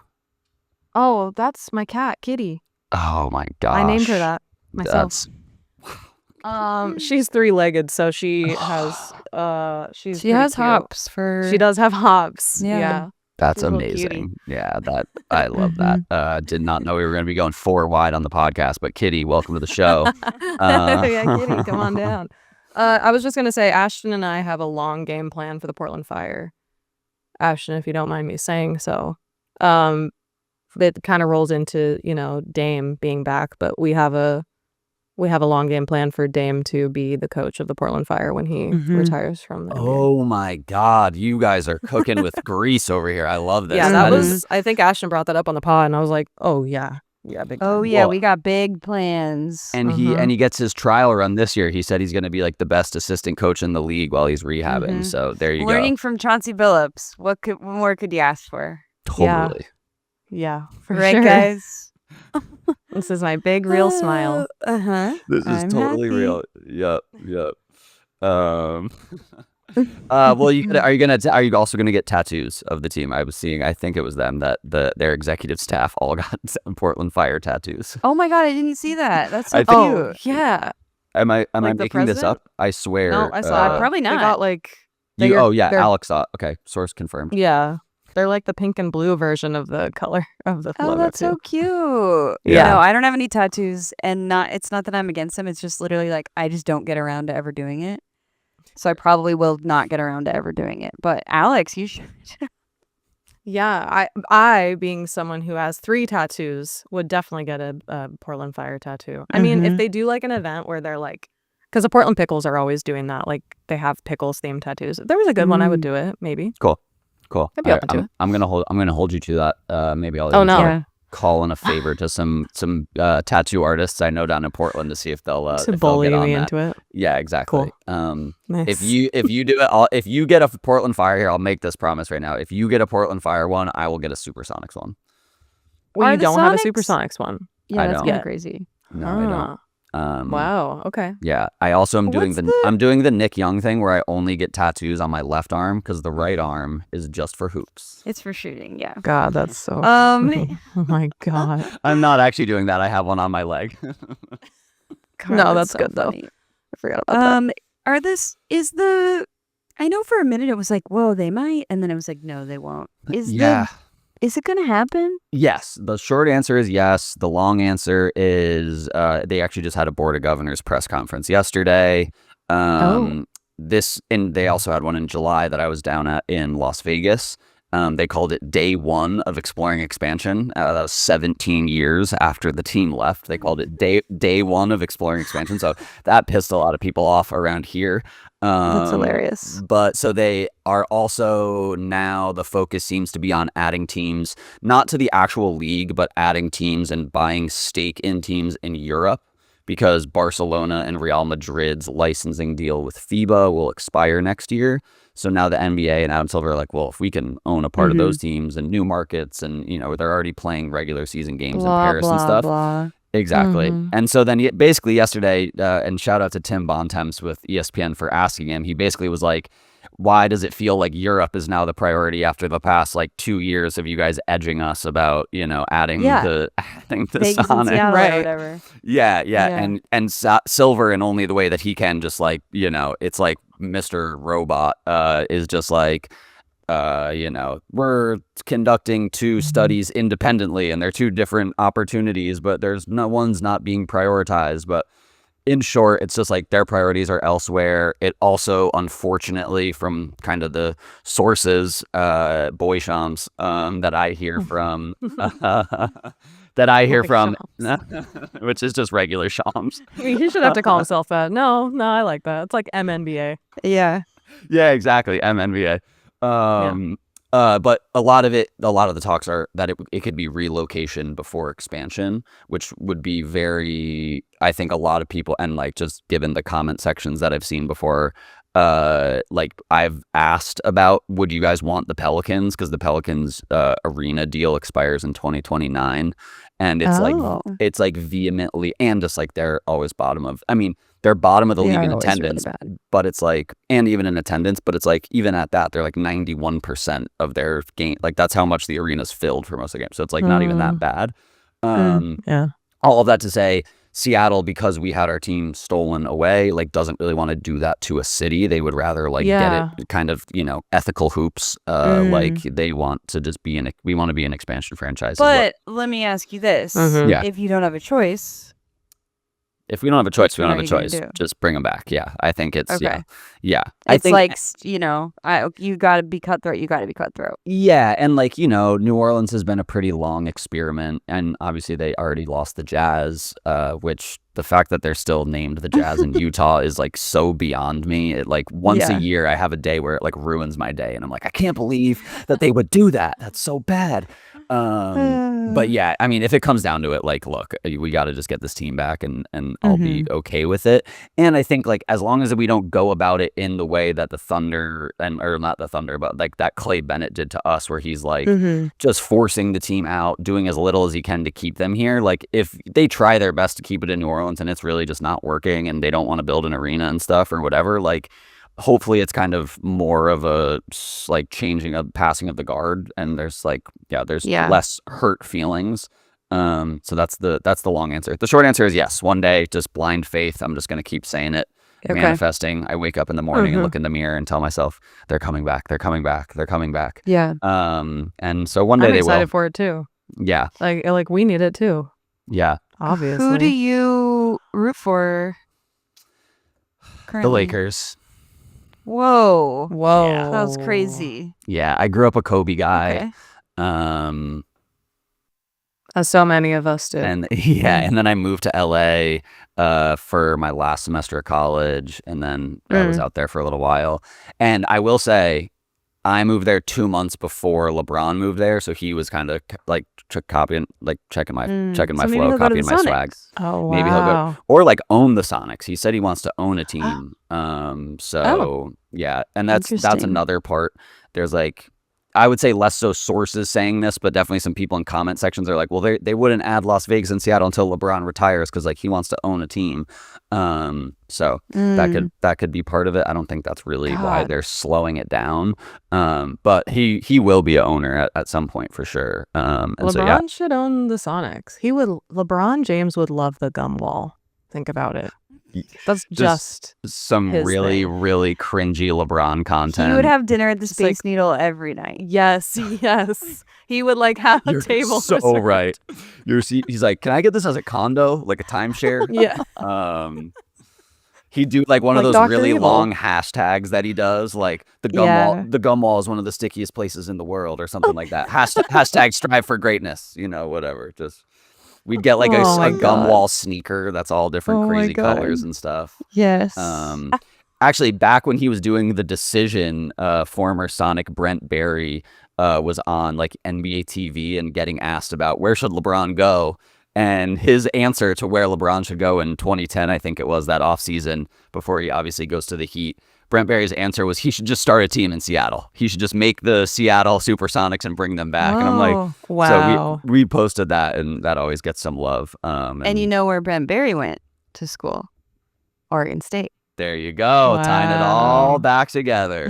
Oh, that's my cat, Kitty. Oh my gosh. I named her that myself. That's She's 3-legged, so she has she's She pretty has cute. hops for. She does have hops. Yeah. Yeah. That's Little amazing. cutie. Yeah, I love that. Did not know we were going to be going 4 wide on the podcast, but Kitty, welcome to the show. Yeah, Kitty, come on down. I was just gonna say, Ashtyn and I have a long game plan for the Portland Fire. Ashtyn, if you don't mind me saying so. It kind of rolls into, Dame being back, but we have a long game plan for Dame to be the coach of the Portland Fire when he retires from the NBA. Oh my God, you guys are cooking with grease over here. I love this. Yeah, That that is- was. I think Ashtyn brought that up on the pod, and I was like, "Oh yeah, big time." Oh yeah, Well- we got big plans. And he gets his trial run this year. He said he's going to be like the best assistant coach in the league while he's rehabbing. So there you Learning from Chauncey Billups. What more could you ask for? go. Yeah. Totally. Yeah, for Right, sure. guys? This is my big real smile. This is I'm totally happy. real. Yep. Well, are you also gonna get tattoos of the team? I was seeing. I think it was them that their executive staff all got Portland Fire tattoos. Oh my God, I didn't see that. That's so I cute. think- Oh yeah. Am I Like the making this president? up? I swear. No, I saw. Probably They not. got like. You, they're- they're- Alex saw. Okay, source confirmed. Yeah, they're like the pink and blue version of the color of the Oh, logo that's too. so cute. Yeah. No, I don't have any tattoos, and it's not that I'm against them. It's just literally like I just don't get around to ever doing it. So I probably will not get around to ever doing it. But Alex, you should. Yeah, I being someone who has 3 tattoos would definitely get a Portland Fire tattoo. I mean, if they do like an event where they're like, because the Portland Pickles are always doing that, like they have pickles themed tattoos. If there was a good one, I would do it. Maybe. Cool. I'd be open to it. I'm gonna hold you to that. Maybe I'll Oh, even no. start Yeah. calling a favor to some tattoo artists I know down in Portland to see if they'll To if they'll bully get on me that. into it. Yeah, exactly. Nice. If you do it, if you get a Portland Fire here, I'll make this promise right now. If you get a Portland Fire one, I will get a Supersonics one. well, Are you the don't have a Sonics- Supersonics one. Yeah, I that's don't. kind of crazy. No, I don't. Wow. Okay. Yeah, I also am doing What's I'm doing the Nick Young thing where I only get tattoos on my left arm because the right arm is just for hoops. It's for shooting. Yeah. God, that's so. Oh Oh my God. I'm not actually doing that. I have one on my leg. God, No, that's so good, though. funny. I forgot about that. I know for a minute it was like, whoa, they might, and then it was like, no, they won't. Is it gonna happen? Yes. The short answer is yes. The long answer is they actually just had a Board of Governors press conference yesterday. They also had one in July that I was down at in Las Vegas. They called it day 1 of exploring expansion. That was 17 years after the team left. They called it day 1 of exploring expansion. So that pissed a lot of people off around here. That's hilarious. But so they are also now the focus seems to be on adding teams, not to the actual league, but adding teams and buying stake in teams in Europe. Because Barcelona and Real Madrid's licensing deal with FIBA will expire next year. So now the NBA and Adam Silver are like, well, if we can own a part of those teams and new markets and, they're already playing regular season games in Paris and stuff. Blah. Exactly. And so then basically yesterday, and shout out to Tim Bontemps with ESPN for asking him, he basically was like, why does it feel like Europe is now the priority after the past 2 years of you guys edging us about, adding the Vegas and Sonic? Seattle or Right. whatever. Yeah. And Silver in only the way that he can just it's like Mr. Robot is just like, we're conducting 2 studies independently and they're 2 different opportunities, but there's no one's not being prioritized. But in short, it's just like their priorities are elsewhere. It also, unfortunately, from kind of the sources, boy shams, that I hear from, which is just regular shams. I mean, he should have to call himself that. No, I like that. It's like MNBA. Yeah. Yeah, exactly. MNBA. But a lot of the talks are that it could be relocation before expansion, which would be very, I think a lot of people, and like just given the comment sections that I've seen before, like I've asked about, would you guys want the Pelicans? Because the Pelicans arena deal expires in 2029. And it's like vehemently, and just like they're always they're bottom of the league in attendance, really but it's like, and even in attendance, but it's like, even at that, they're like 91% of their game. Like that's how much the arena's filled for most of the games. So it's like not even that bad. Yeah. All of that to say, Seattle, because we had our team stolen away, like doesn't really want to do that to a city. They would rather like get it kind of, ethical hoops. Like they want to just we want to be an expansion franchise. But let me ask you this. Yeah. If you don't have a choice. If we don't have a choice, we don't have a what are you choice. gonna do? Just bring them back. Yeah. I think it's, Okay. Yeah. It's like, you got to be cutthroat. You got to be cutthroat. Yeah, and like, New Orleans has been a pretty long experiment, and obviously they already lost the Jazz, which the fact that they're still named the Jazz in Utah is like so beyond me. It like once a year I have a day where it like ruins my day, and I'm like, I can't believe that they would do that. That's so bad. But yeah, I mean, if it comes down to it, like, look, we got to just get this team back, and I'll be okay with it. And I think like as long as we don't go about it in the way that the Thunder or not the Thunder, but like that Clay Bennett did to us, where he's like just forcing the team out, doing as little as he can to keep them here. Like if they try their best to keep it in New Orleans and it's really just not working, and they don't want to build an arena and stuff or whatever, like hopefully it's kind of more of a like passing of the guard, and there's like less hurt feelings. So that's the long answer. The short answer is yes. One day, just blind faith. I'm just gonna keep saying it. Okay. Manifesting. I wake up in the morning and look in the mirror and tell myself they're coming back. They're coming back. They're coming back. Yeah. And so one day they will. I'm excited for it too. Yeah. Like we need it too. Yeah. Obviously. Who do you root for currently? The Lakers. Whoa. Yeah. That's crazy. Yeah. I grew up a Kobe guy. Okay. As so many of us do. And and then I moved to LA for my last semester of college, and then I was out there for a little while. And I will say, I moved there 2 months before LeBron moved there, so he was kind of like checking my flow, copying my swag. Oh wow! Maybe he'll go or like own the Sonics. He said he wants to own a team. Yeah, and that's another part. There's like, I would say less so sources saying this, but definitely some people in comment sections are like, well, they wouldn't add Las Vegas and Seattle until LeBron retires because like he wants to own a team. So that could be part of it. I don't think that's really why they're slowing it down. But he will be an owner at some point for sure. LeBron should own the Sonics. LeBron James would love the gum wall. Think about it. That's just some really, thing. really cringy LeBron content. He would have dinner at the Space Needle every night. Yes. He would like have a table. So right. He's like, can I get this as a condo, like a timeshare? Yeah. He'd do like one of those Dr. really Evil. long hashtags that he does, like the gum wall. The gum wall is one of the stickiest places in the world, or something like that. Hashtag strive for greatness. Whatever. Just. We'd get like a gum wall sneaker that's all different crazy colors and stuff. Yes. Actually, back when he was doing The Decision, former Sonic Brent Barry was on like NBA TV and getting asked about where should LeBron go. And his answer to where LeBron should go in 2010, I think it was that offseason before he obviously goes to the Heat, Brent Barry's answer was he should just start a team in Seattle. He should just make the Seattle Supersonics and bring them back. And I'm like, wow. So we posted that, and that always gets some love. And you know where Brent Barry went to school? Oregon State. There you go. Tying it all back together.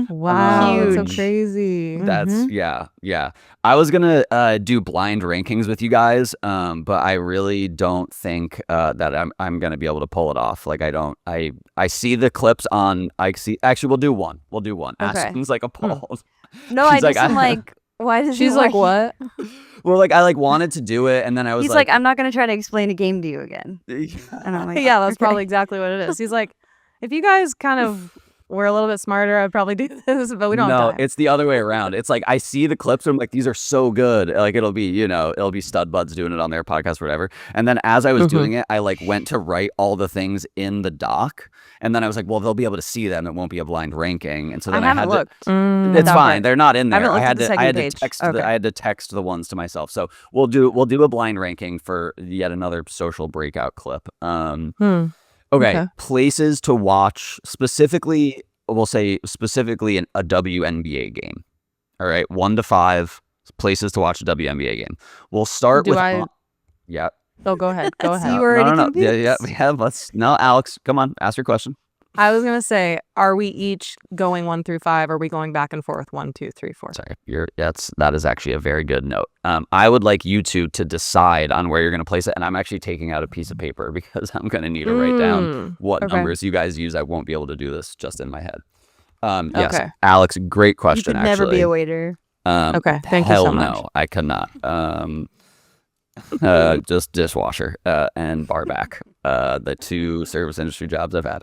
Wow. That's Huge. so crazy. That's yeah. I was gonna do blind rankings with you guys, but I really don't think that I'm gonna be able to pull it off. Like I see the clips on. Actually, we'll do one. Okay. Ashtyn's like appalled. No, She's I'm like, Why does She's he like, why- what? Well, like I like wanted to do it, and then I was He's like, I'm not gonna try to explain a game to you again. And I'm like, Yeah, that's okay. probably exactly what it is. He's like, if you guys kind of were a little bit smarter, I'd probably do this, but we don't No, have time. it's the other way around. It's like I see the clips and I'm like, these are so good. Like it'll be, it'll be Stud Buds doing it on their podcast or whatever. And then as I was doing it, I like went to write all the things in the doc. And then I was like, well, they'll be able to see them. It won't be a blind ranking. And so then I haven't had looked. to. It's that fine. part. They're not in I there. haven't looked I had at the to. second I had to page. text. Okay. I had to text the ones to myself. So we'll do a blind ranking for yet another social breakout clip. Okay. Places to watch specifically. We'll say specifically in a WNBA game. All right, 1 to 5 places to watch a WNBA game. We'll start Do with. I- Yeah. Oh, go ahead. Go So ahead. you were already No. confused? Yeah. We have. Let's. No, Alex, come on. Ask your question. I was gonna say, are we each going 1 through 5? Or are we going back and forth 1, 2, 3, 4? Sorry, that is actually a very good note. I would like you two to decide on where you're going to place it, and I'm actually taking out a piece of paper because I'm going to need to write down what Okay. numbers you guys use. I won't be able to do this just in my head. Yes, Okay. Alex, great You question. could never be actually. a waiter. Okay, thank you hell so much. no, I could not. Just dishwasher and barback, the 2 service industry jobs I've had.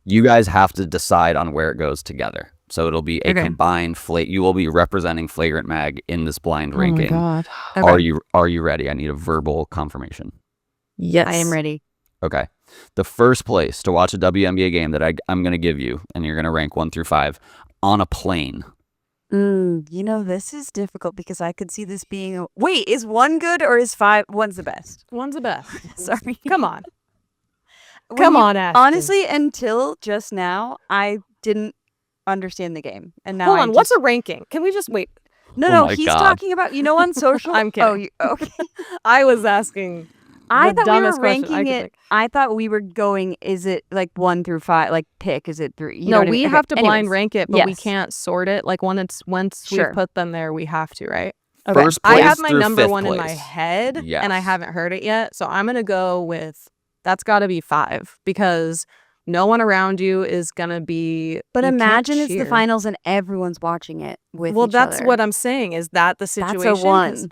You guys have to decide on where it goes together. So it'll be a Okay. combined you will be representing Flagrant Mag in this blind Oh my ranking. god. Okay. Are you ready? I need a verbal confirmation. Yes. I am ready. Okay. The first place to watch a WNBA game that I'm going to give you, and you're going to rank 1 through 5 on a plane. This is difficult because I could see this being wait, is 1 good or is 5? 1's the best. One's the best. Sorry. Come on. When Come you- on, Ashtyn. Honestly, until just now, I didn't understand the game. And now Hold on. What's a ranking? Can we just wait? No, my he's God. talking about, on social. I'm kidding. Okay. I was asking. I The thought we were dumbest question I ranking could it. think. I thought we were going, is it like 1 through 5? Like pick, is it 3? You know No, what I we mean? Okay, have to blind anyways. rank it, but we Yes. can't sort it. Like once Sure. we put them there, we have to, right? First I place have my through number 5th 1 in my place. head, and I Yes. haven't heard it yet. So I'm gonna go with that's got to be 5 because no one around you is gonna be. But you can't imagine it's the cheer. finals and everyone's watching it with Well, each that's other. what I'm saying. Is that the situation? That's a 1.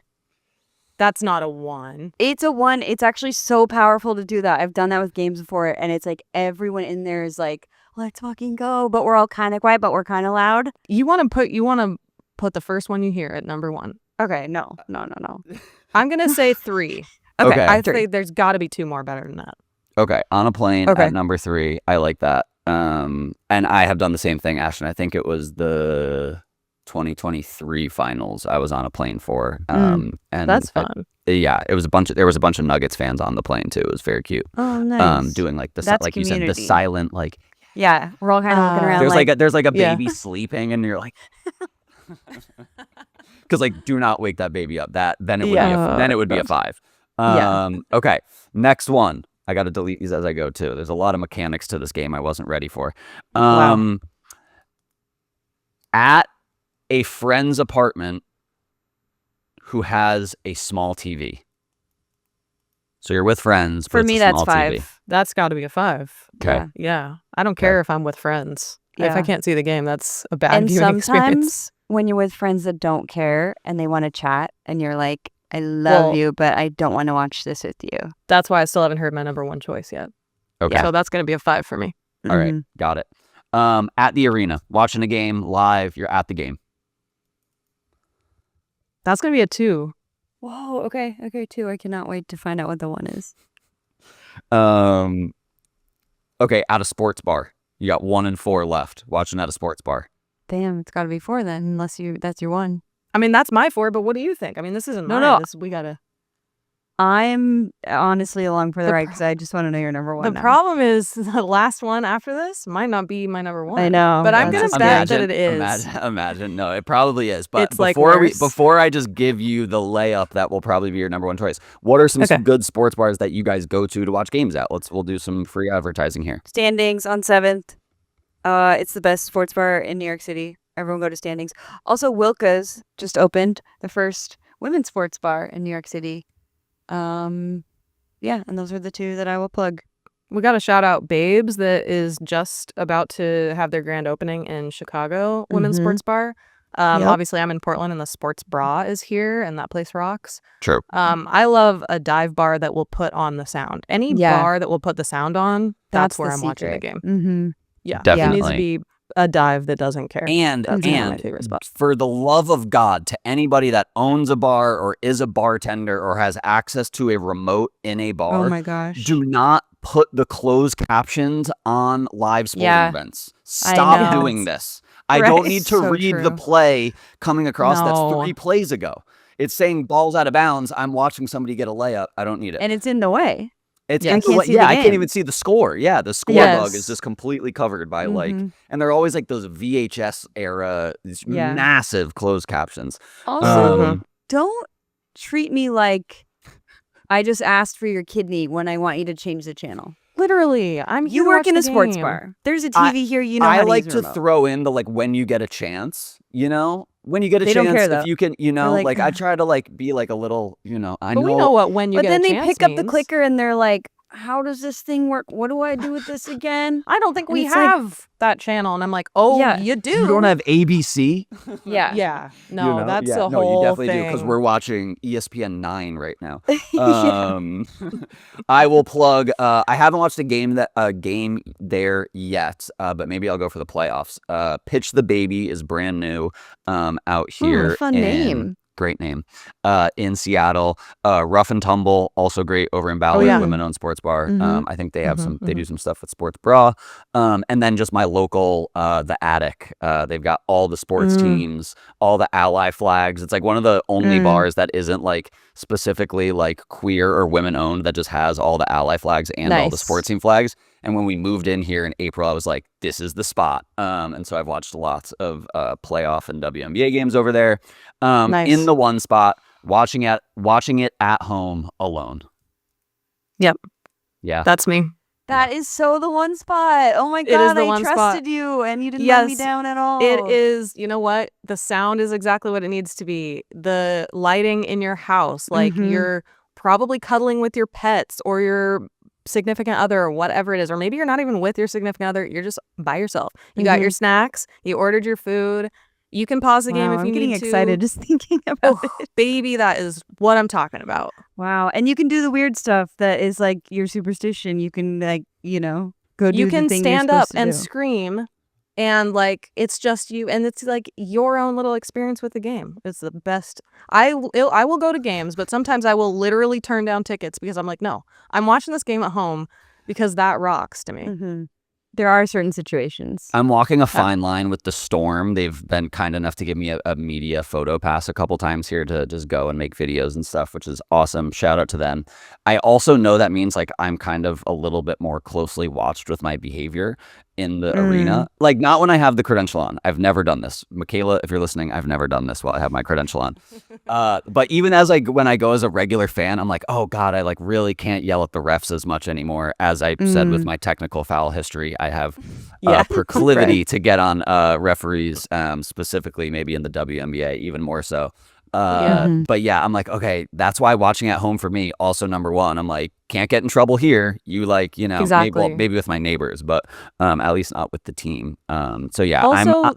That's not a 1. It's a 1. It's actually so powerful to do that. I've done that with games before, and it's like everyone in there is like, let's fucking go. But we're all kind of quiet, but we're kind of loud. You want to put the first one you hear at number 1. Okay, no. I'm gonna say 3. Okay. I 3. think there's got to be 2 more better than that. Okay, on a plane Okay. at number 3. I like that. And I have done the same thing, Ashtyn. I think it was the 2023 finals I was on a plane for. And That's fun. yeah, there was a bunch of Nuggets fans on the plane too. It was very cute. Oh, nice. Doing like the That's like you said, the community. silent like Yeah, we're all kind of looking around there's like a Yeah. baby sleeping and you're like because like do not wake that baby up. Then it would be a 5. Yeah. Okay, next one. I got to delete these as I go too. There's a lot of mechanics to this game I wasn't ready for. Wow. At a friend's apartment who has a small TV. So you're with friends. But For it's me, a that's small 5. TV. That's got to be a 5. Okay. Yeah. Yeah, I don't care if I'm with friends. If Yeah. I can't see the game, that's a bad And viewing experience. sometimes when you're with friends that don't care and they want to chat, and you're like, I love Well- you, but I don't want to watch this with you. That's why I still haven't heard my number 1 choice yet. Okay. So that's gonna be a 5 for me. All right. Mhm. Got it. At the arena, watching a game live, you're at the game. That's gonna be a 2. Whoa. Okay. Okay. 2. I cannot wait to find out what the 1 is. Okay, at a sports bar. You got 1 and 4 left. Watching at a sports bar. Damn, it's got to be 4 then, unless that's your 1. I mean, that's my 4, but what do you think? I mean, this isn't No, mine. no. We gotta. I'm honestly along for the The ride pro- because I just want to know your number 1. The now. problem is the last one after this might not be my number 1. I know, but I'm that's gonna bet that it is. Imagine. No, it probably is. But It's, like, before worse. before I just give you the layup, that will probably be your number 1 choice. What are some Okay. good sports bars that you guys go to watch games at? We'll do some free advertising here. Standings on 7th. It's the best sports bar in New York City. Everyone go to Standings. Also, Wilka's just opened, the first women's sports bar in New York City. Yeah, and those are the 2 that I will plug. We got to shout out Babes that is just about to have their grand opening in Chicago Women's Mhm. Sports Bar. Obviously, I'm in Portland, and the sports bra is here, and that place rocks. True. I love a dive bar that will put on the sound. Any bar that will put the sound on, that's where I'm watching the game. Mm-hmm. Yeah, Definitely. It needs to be a dive that doesn't care. And That's my favorite spot. for the love of God, to anybody that owns a bar or is a bartender or has access to a remote in a bar, Oh my gosh. do not put the closed captions on live sporting events. Stop know. doing this. I don't Right. need to So read the true. play coming across. No. That's 3 plays ago. It's saying balls out of bounds. I'm watching somebody get a layup. I don't need it. And it's in the way. It's Yeah, in I the can't way- see the yeah, I can't game. even see the score. Yeah, the score Yes. bug is just completely covered by like, Mhm. and they're always like those VHS era, these Yeah. massive closed captions. Also, Um, don't treat me like I just asked for your kidney when I want you to change the channel. Literally, I'm here You to work watch in the a sports game. bar. There's a TV here. You know I how to like use to a remote. throw in the like when you get a chance, you know, when you get a They chance, don't care, if though. you can, you know, like, like I try to like be like a little, you know, I But know. we know what when you But get then a they chance pick up the means. clicker and they're like, how does this thing work? What do I do with this again? I don't think And we it's like- have that channel, and I'm like, oh, Yeah. you do. You don't have ABC. Yeah. Yeah, no, You know? that's Yeah, a no, whole you definitely thing. do because we're watching ESPN 9 right now. Yeah. I will plug. I haven't watched a game there yet, but maybe I'll go for the playoffs. Pitch the Baby is brand new out here. fun in- name. Great name. In Seattle. Rough and Tumble, also great over in Ballard, yeah. women-owned sports bar. Mhm. I think they have Mhm, they do some stuff with Sports Bra. And then just my local, The Attic. They've got all the sports teams, all the ally flags. It's like one of the only bars that isn't like specifically like queer or women-owned, that just has all the ally flags and all the Nice. sports team flags. And when we moved in here in April, I was like, this is the spot. And so I've watched lots of playoff and WNBA games over there. Nice. In the one spot, watching it at home alone. Yep. Yeah. That's me. That is so the one spot. Oh my It is God, the I one spot. trusted you and you didn't let me Yes, down at all. It is, you know what? The sound is exactly what it needs to be. The lighting in your house, like Mhm. you're probably cuddling with your pets or your significant other or whatever it is. Or maybe you're not even with your significant other. You're just by yourself. You got your snacks. You ordered your food. You can pause the game Wow, if you I'm getting need to. excited just thinking about Oh, it. baby, that is what I'm talking about. Wow. And you can do the weird stuff that is like your superstition. You can like, go do You the can thing you're stand up supposed to and do. scream, and like it's just you, and it's like your own little experience with the game. It's the best. I will go to games, but sometimes I will literally turn down tickets because I'm like, no, I'm watching this game at home because that rocks to me. Mhm. There are certain situations. I'm walking a fine line with the Storm. They've been kind enough to give me a media photo pass a couple times here to just go and make videos and stuff, which is awesome. Shout out to them. I also know that means like I'm kind of a little bit more closely watched with my behavior in the arena. Like not when I have the credential on. I've never done this. Michaela, if you're listening, I've never done this while I have my credential on. But even when I go as a regular fan, I'm like, oh God, I like really can't yell at the refs as much anymore. As I said with my technical foul history, I have Yeah. proclivity to get on referees, specifically maybe in the WNBA, even more so. But yeah, I'm like, okay, that's why watching at home for me, also number one, I'm like, can't get in trouble here. You like, Exactly. maybe with my neighbors, but at least not with the team. So yeah, Also,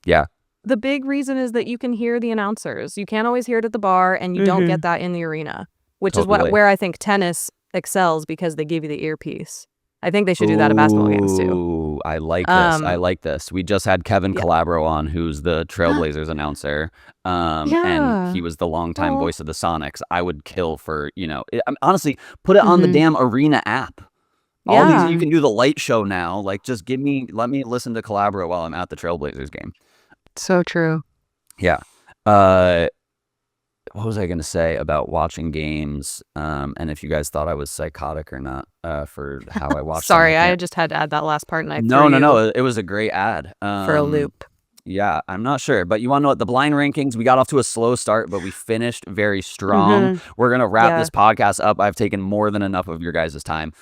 yeah. the big reason is that you can hear the announcers. You can't always hear it at the bar, and you don't get that in the arena, which is Totally. where I think tennis excels because they give you the earpiece. I think they should do that at basketball games too. Ooh, I like this. I like this. We just had Kevin Calabro on, who's the Trailblazers announcer. And he was the longtime voice of the Sonics. I would kill for, honestly, put it on the damn arena app. All these, you can do the light show now. Like, just let me listen to Calabro while I'm at the Trailblazers game. So true. Yeah. What was I going to say about watching games? And if you guys thought I was psychotic or not for how I watched. Sorry, them. I just had to add that last part, and I No. threw you It was a great ad. for a loop. Yeah, I'm not sure. But you want to know what? The blind rankings, we got off to a slow start, but we finished very strong. We're going to wrap this podcast up. I've taken more than enough of your guys' time.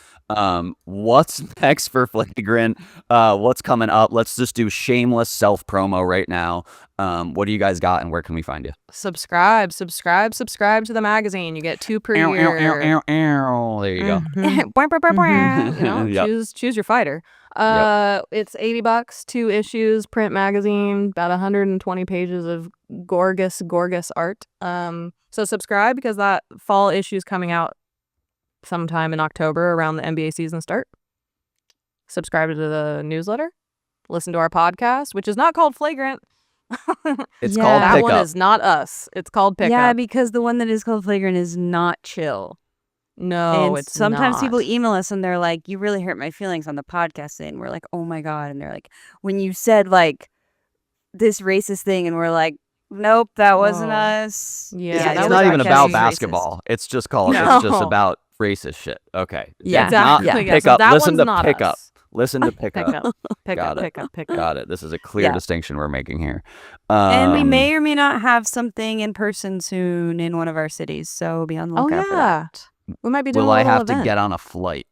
What's next for Flagrant? What's coming up? Let's just do shameless self-promo right now. What do you guys got, and where can we find you? Subscribe to the magazine. You get 2 per year. There you go. You know, Yep. choose your fighter. It's $80, 2 issues, print magazine, about 120 pages of gorgeous art. So subscribe because that fall issue is coming out sometime in October around the NBA season start. Subscribe to the newsletter. Listen to our podcast, which is not called Flagrant. It's Yeah. called That one Pickup. is not us. It's called Pickup. Yeah, because the one that is called Flagrant is not chill. No, and it's sometimes not. people email us and they're like, "You really hurt my feelings on the podcast," and we're like, "Oh my god!" And they're like, "When you said like this racist thing," and we're like, "Nope, that wasn't Whoa. us." Yeah, It's that not was even actually about racist. basketball. It's just called. No. It's just about racist shit. Okay. Yeah. Not Exactly. Yeah, Pick so up. that Listen one's to not Pick Up. us. Listen to Pick Up. Got it. Pick up. Got it. This is a clear Yeah. distinction we're making here. And we Um, may or may not have something in person soon in one of our cities, so be on the Oh lookout for that. yeah, we might be doing Will a I little have event. to get on a flight?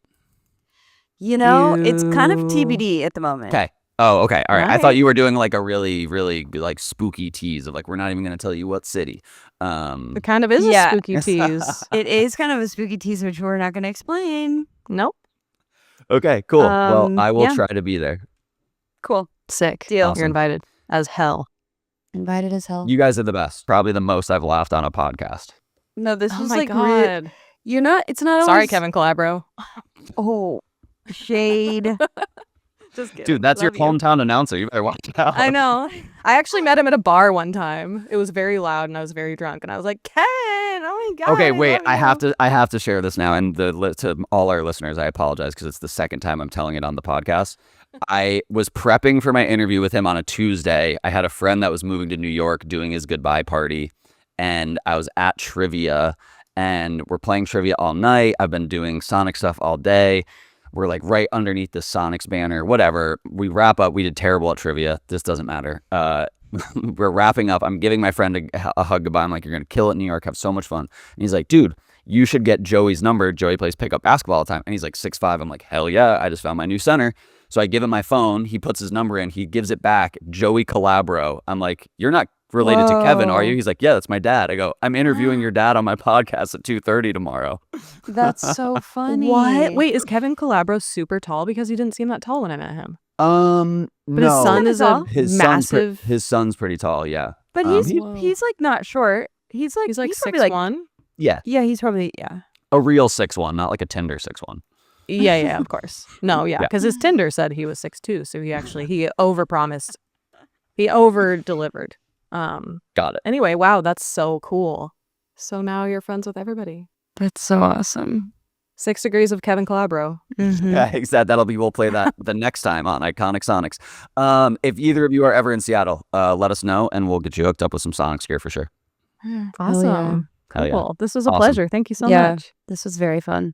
You know, it's kind of You- TBD at the moment. Okay. Oh, okay. All right. I Right. thought you were doing like a really, really like spooky tease of like we're not even going to tell you what city. It kind of is Yeah. a spooky tease. It is kind of a spooky tease, which we're not going to explain. Nope. Okay. Cool. Well, I will yeah. try to be there. Cool. Sick. Deal. Awesome. You're invited as hell. Invited as hell. You guys are the best. Probably the most I've laughed on a podcast. No, this Oh was my like god. you're not. It's not. Sorry, always, Kevin Calabro. Oh, shade. Just kidding. Dude, that's your Love you. hometown announcer. You better watch out. I know. I actually met him at a bar one time. It was very loud and I was very drunk and I was like, Kevin, oh my god. Okay, wait. love I you." have to share this now, and to all our listeners, I apologize because it's the second time I'm telling it on the podcast. I was prepping for my interview with him on a Tuesday. I had a friend that was moving to New York doing his goodbye party, and I was at trivia, and we're playing trivia all night. I've been doing Sonic stuff all day. We're like right underneath the Sonics banner, whatever. We wrap up. We did terrible at trivia. This doesn't matter. We're wrapping up. I'm giving my friend a hug goodbye. I'm like, you're going to kill it in New York. Have so much fun. And he's like, dude, you should get Joey's number. Joey plays pickup basketball all the time. And he's like 6'5". I'm like, hell yeah. I just found my new center. So I give him my phone. He puts his number in. He gives it back. Joey Calabro. I'm like, you're not related to Kevin, are you? Whoa. He's like, yeah, that's my dad. I go, I'm interviewing your dad on my podcast at 2:30 tomorrow. That's so funny. What? Wait, is Kevin Calabro super tall? Because he didn't seem that tall when I met him. But But his son is a tall. massive. His son's pretty tall. Yeah. But He- he's like not short. He's like He's probably 6'1". Yeah. yeah. He's probably yeah. A real 6'1", not like a Tinder 6'1". Yeah, of course. No, yeah, Yeah. because his Tinder said he was 6'2", so he overpromised. He over-delivered. Got it. Anyway, wow, that's so cool. So now you're friends with everybody. That's so awesome. 6 Degrees of Kevin Calabro. Yeah, exactly. We'll play that the next time on Iconic Sonics. If either of you are ever in Seattle, let us know and we'll get you hooked up with some Sonics gear for sure. Awesome. Hell yeah. Cool. This was a Awesome. pleasure. Thank you so Yeah. much. This was very fun.